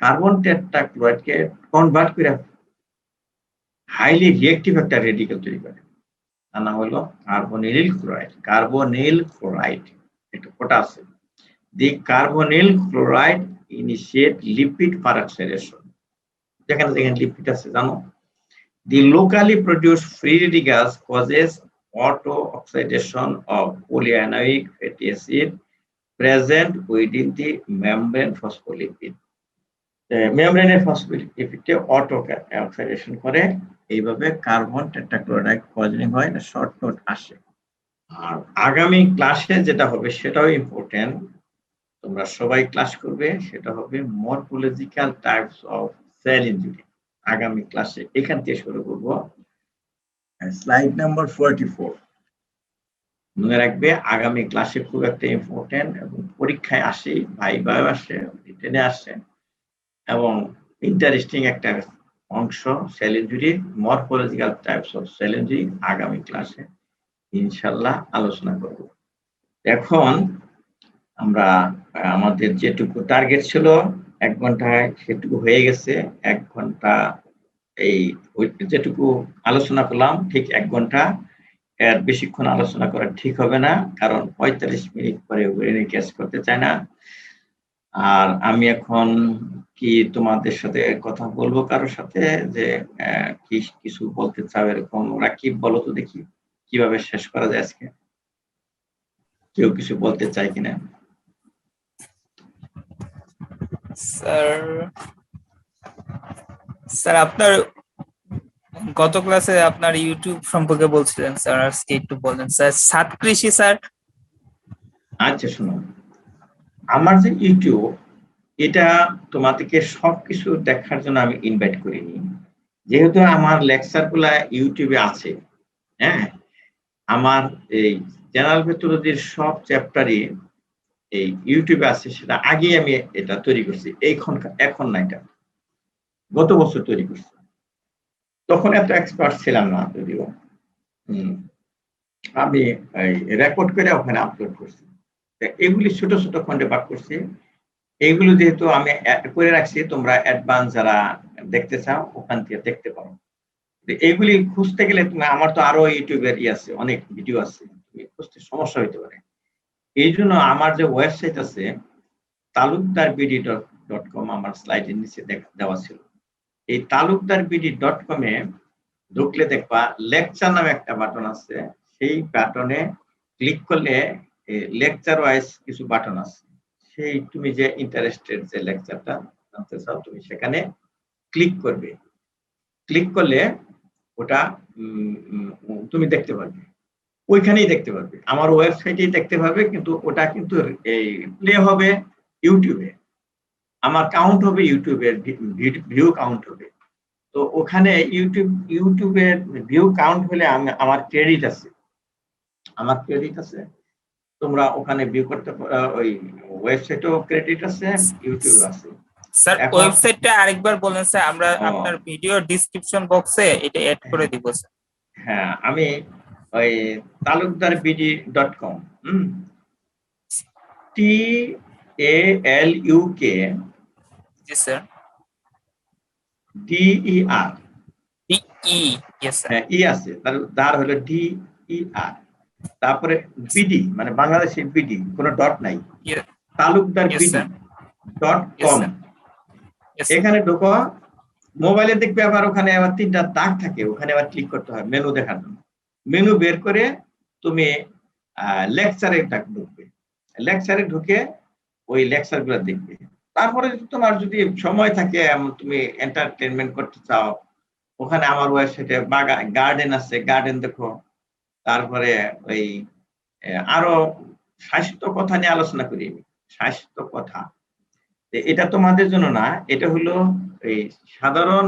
কার্বন টেট্রাক্লোরাইডকে কনভার্ট করে হাইলি রিঅ্যাক্টিভ একটা রেডিক্যাল তৈরি করে। তার নাম হলো কার্বনিল ক্লোরাইড। কার্বনিল ক্লোরাইড, একটা পটাশিয়াম। দি কার্বনিল ক্লোরাইড ইনিশিয়েট লিপিড পারঅক্সাইডেশন। যেখানে যেখানে লিপিড আছে জানো, the locally produced free radicals causes auto oxidation of polyanionic fatty acid present within the membrane phospholipid. মেমব্রেনের ফসফোলিপিডকে অটো অক্সিডেশন করে। এইভাবে কার্বন টেট্রাক্লোরাইড পয়জনিং হয়। Short note আসে, আর আগামী ক্লাসে যেটা হবে সেটাও ইম্পর্টেন্ট, তোমরা সবাই ক্লাস করবে, সেটা হবে morphological types of cell injury. আগামী ক্লাসে এখান থেকে শুরু করব। স্লাইড নাম্বার 44 মনে রাখবে, আগামী ক্লাসে খুব একটা ইম্পর্টেন্ট এবং পরীক্ষায় আসে, ভাইভাও আসে, রিটেনে আসে এবং ইন্টারেস্টিং একটা অংশ sell injury, morphological types of cell injury আগামী ক্লাসে ইনশাআল্লাহ আলোচনা করব। এখন আমরা আমাদের যেটুকু টার্গেট ছিল 1 ঘন্টায় সেটুকু হয়ে গেছে। 1 ঘন্টা এই যেটুকু আলোচনা করলাম ঠিক 1 ঘন্টা, এর বেশিক্ষণ আলোচনা করা ঠিক হবে না, কারণ 45 মিনিট পরে ব্রেনে ক্যাচ করতে চায় না। আর আমি এখন কি তোমাদের সাথে কথা বলবো কারোর সাথে যে কিছু বলতে চাও এরকম? রাকিব বলো তো দেখি কিভাবে শেষ করা যায় আজকে, কেউ কিছু বলতে চায় কিনা? স্যার আপনার গত ক্লাসে আপনার ইউটিউব সম্পর্কে বলছিলেন স্যার, আজকে একটু বলেন স্যার। সাত কৃষি স্যার। আচ্ছা শোনো, আমার যে ইউটিউব, এটা তোমাদেরকে সবকিছু দেখার জন্য আমি ইনভাইট করিনি। যেহেতু আমার লেকচারগুলা ইউটিউবে আছে, হ্যাঁ, আমার এই জেনারেল প্যাথোলজির সব চ্যাপ্টারই এই ইউটিউবে আছে, সেটা আগেই আমি এটা তৈরি করছি। এখন না, এটা গত বছর তৈরি করছি। তখন এত এক্সপার্ট ছিলাম না যদিও। আমি রেকর্ড করে ওখানে আপলোড করছি। এগুলি ছোট ছোট খন্ডে ভাগ করছি। এইগুলো যেহেতু আমি করে রাখছি, তোমরা অ্যাডভান্স যারা দেখতে চাও ওখান থেকে দেখতে পারো। এইগুলি খুঁজতে গেলে তুমি, আমার তো আরো ইউটিউবের আছে, অনেক ভিডিও আছে, তুমি খুঁজতে সমস্যা হইতে পারে। এই জন্য আমার যে ওয়েবসাইট আছে talukdarbd.com, আমার স্লাইডের নিচে দেওয়া ছিল। এই talukdarbd.com এ ঢুকলে দেখবা লেকচার নামে একটা বাটন আছে। সেই বাটনে ক্লিক করলে লেকচার ওয়াইজ কিছু বাটন আছে। সেই তুমি যে ইন্টারেস্টেড যে লেকচারটা জানতে চাও, তুমি সেখানে ক্লিক করবে। ক্লিক করলে ওটা তুমি দেখতে পারবে, ওইখানেই দেখতে পারবে, আমার ওয়েবসাইটেই দেখতে পারবে। কিন্তু ওটা কিন্তু এই প্লে হবে ইউটিউবে, আমার কাউন্ট হবে ইউটিউবের, ভিউ কাউন্ট হবে। তো ওখানে ইউটিউবের ভিউ কাউন্ট হলে আমার ক্রেডিট আছে, তোমরা ওখানে ভিউ করতে, ওই ওয়েবসাইটেও ক্রেডিট আছে, ইউটিউবে আছে। স্যার এখন ওয়েবসাইটটা আরেকবার বলেন স্যার, আমরা আপনার ভিডিও ডেসক্রিপশন বক্সে এটা অ্যাড করে দিব স্যার। হ্যাঁ, আমি ওই talukdarbd.com, TALUK জি sir. DER, DE, yes sir. হ্যাঁ ই আছে, তার দার হলো DER, তারপরে বিডি মানে বাংলাদেশের বিডি, কোনো ডট নাই, talukdarbd.com। এখানে ঢোকো, মোবাইলে দেখবে, আবার ওখানে আবার 3টা দাগ থাকে, ওখানে আবার ক্লিক করতে হয় মেনু দেখার জন্য। মেনু বের করে তুমি লেকচারে ঢুকবে, লেকচারে ঢুকে ওই লেকচারগুলো দেখবে। তারপরে তোমার যদি সময় থাকে, তুমি এন্টারটেইনমেন্ট করতে চাও, ওখানে আমার ওয়েবসাইটে গার্ডেন আছে, গার্ডেন দেখো। তারপরে ওই আরো স্বাস্থ্য কথা নিয়ে আলোচনা করি আমি, স্বাস্থ্য কথা। এটা তোমাদের জন্য না, এটা হলো এই সাধারণ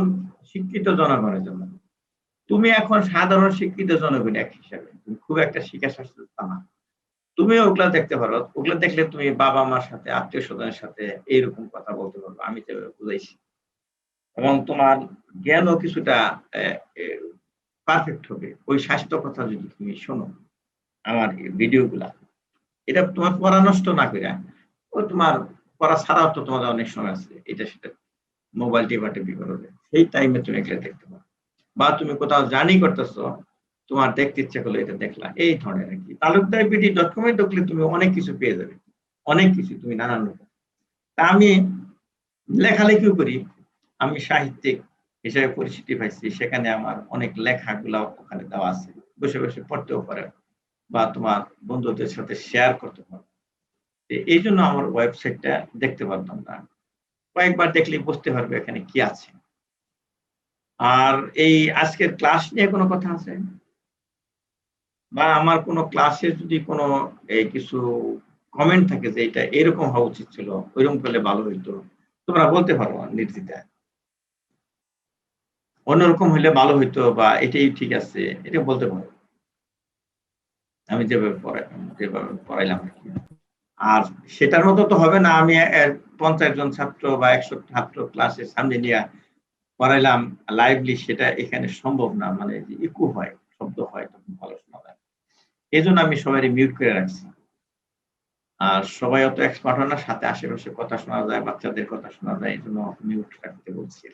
শিক্ষিত জনগণের জন্য। তুমি এখন সাধারণ শিক্ষিত জনগণ এক হিসাবে, তুমি খুব একটা শিক্ষা শাস্ত্র না, তুমি ওগুলা দেখতে পারো। ওগুলা দেখলে তুমি বাবা মার সাথে, আত্মীয় স্বজনের সাথে এইরকম কথা বলতে পারবো, আমি তো বুঝাইছি। এবং তোমার জ্ঞানও কিছুটা পারফেক্ট হবে ওই স্বাস্থ্য কথা যদি তুমি শোনো আমার ভিডিওগুলা। এটা তোমার পড়া নষ্ট না করে, ও তোমার পড়া ছাড়াও তো তোমাদের অনেক সময় আছে, এটা সেটা মোবাইল টিপাটিপি করবে, সেই টাইমে তুমি এগুলো দেখতে পারো। বা তুমি কোথাও জার্নি করতেছো, তোমার দেখতে ইচ্ছে করলো, এটা দেখলা, এই ধরনের আর কি। talukdarbd.com এ ঢুকলে তুমি অনেক কিছু পেয়ে যাবে, অনেক কিছু, তুমি নানান রকম। তা আমি লেখালেখিও করি, আমি সাহিত্যিক হিসেবে পরিচিতি পাইছি, সেখানে আমার অনেক লেখাগুলা ওখানে দেওয়া আছে, বসে বসে পড়তেও পারে বা তোমার বন্ধুদের সাথে শেয়ার করতে পারো। এই জন্য আমার ওয়েবসাইটটা দেখতে পারতাম না, কয়েকবার দেখলে বুঝতে পারবে এখানে কি আছে। আর এই আজকের ক্লাস নিয়ে কোনো কথা আছে? বা আমার কোনো ক্লাসে যদি কোনো কিছু কমেন্ট থাকে যে এটা এরকম হওয়া উচিত ছিল, ওইরকম করলে ভালো হইতো, তোমরা বলতে পারো নির্দ্বিধায়। অন্যরকম হইলে ভালো হইতো বা এটাই ঠিক আছে, এটা বলতে পারো। আমি যেভাবে পড়াইলাম আরকি। আর সেটার মতো তো হবে না আমি ৫০ জন ছাত্র বা ১০০ ছাত্র ক্লাসের সামনে নিয়ে পড়াইলাম লাইভলি, সেটা এখানে সম্ভব না। মানে যে ইকো হয়, শব্দ হয়, তখন ভালো শোনা যায় না। এজন্য আমি সবাইরে মিউট করে রাখছি। আর সবাই অত এক্সপার্ট হয় না, সাথে আশেপাশে কথা শোনা যায়, বাচ্চাদের কথা শোনা যায়, এজন্য মিউট রাখতে বলছি।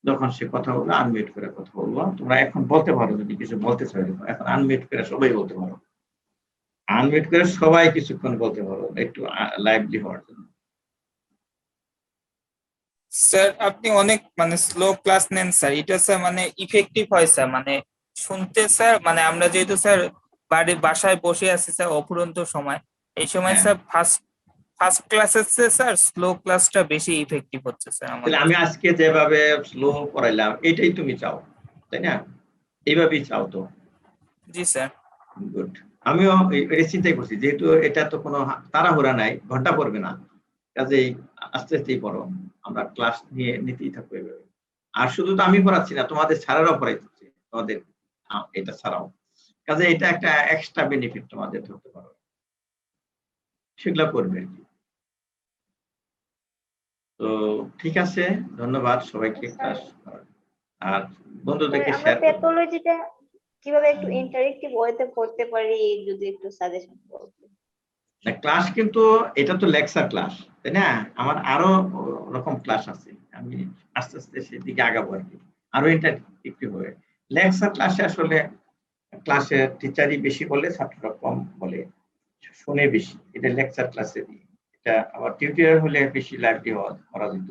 যখন সে কথা বলবে আনমিউট করে কথা বলবো। তোমরা এখন বলতে পারো যদি কিছু বলতে চাও, এখন আনমিউট করে সবাই বলতে পারো। আনমিউট করে সবাই কিছুক্ষণ বলতে পারো, একটু লাইভলি হওয়ার জন্য। স্যার আপনি অনেক মানে স্লো ক্লাস নেন স্যার, এটা স্যার মানে ইফেক্টিভ হয় স্যার, মানে শুনতে স্যার, মানে আমরা যেহেতু স্যার বাসায় বসে আছি স্যার অফুরন্ত সময়, এই সময় হ্যাঁ, স্যার ফার্স্ট ক্লাসের চেয়ে স্যার স্লো ক্লাসটা বেশি ইফেক্টিভ হচ্ছে স্যার আমার তাহলে কাছে। আমি আজকে যেভাবে স্লো পড়াইলাম এটাই তুমি চাও, তাই না? এইভাবেই চাও তো? জি স্যার। গুড। আমিও এটা চিন্তাই করছি, যেহেতু এটা তো কোনো তাড়াহুড়া নাই, ঘন্টা পড়বে না, কাজেই আস্তে আস্তেই পড়ো। আমরা ক্লাস নিতেই থাকবো এভাবে। আর শুধু তো আমি পড়াচ্ছি না, তোমাদের স্যারেরাও পড়াইতেছে, তোমাদের এটা ছাড়াও। কাজে এটা একটা এক্সট্রা বেনিফিট তোমাদের ধরতে পারো, সেগুলা করবে আর কি। তো ঠিক আছে, ধন্যবাদ সবাইকে ক্লাস করার। আর বন্ধুদেরকে আমরা শেয়ার করবে। প্যাথোলজিটা কিভাবে একটু ইন্টারেক্টিভ ওয়েতে করতে পারি যদি একটু সাজেশন বলতেন। ক্লাস কিন্তু এটা তো লেকচার ক্লাস, তাই না? আমার আরো রকম ক্লাস আছে, আমি আস্তে আস্তে সেদিকে আগাবো আর কি, আরো ইন্টারেক্টিভ হবে। লেকচার ক্লাসে আসলে ক্লাসে টিচারই বেশি বলে, ছাত্ররা কম বলে, শুনে বেশি, এটা লেকচার ক্লাসে দিই। এটা আবার টিউটোরিয়াল হলে বেশি লাইভলি করা যেত।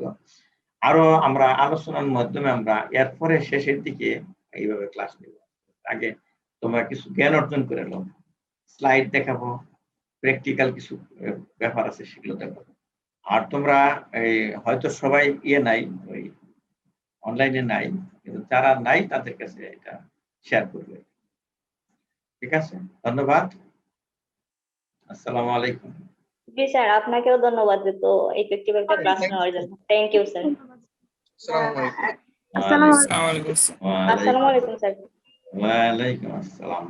আরো আমরা আলোচনার মাধ্যমে আমরা এরপরে শেষের দিকে এইভাবে ক্লাস নেব। আগে তোমরা কিছু জ্ঞান অর্জন করে নাও, স্লাইড দেখাবো, প্র্যাকটিক্যাল কিছু ব্যাপার আছে সেগুলো দেখাবো। আর তোমরা হয়তো সবাই নাই, ওই অনলাইনে নাই, কিন্তু যারা নাই তাদের কাছে এটা শেয়ার করবে। ঠিক আছে, ধন্যবাদ। আসসালামু আলাইকুম। জি স্যার, আপনাকেও ধন্যবাদ তো ইফেক্টিভ একটা ক্লাস নেওয়ার জন্য। Thank you sir. আসসালামু আলাইকুম। আসসালামু আলাইকুম স্যার। ওয়ালাইকুম আসসালাম।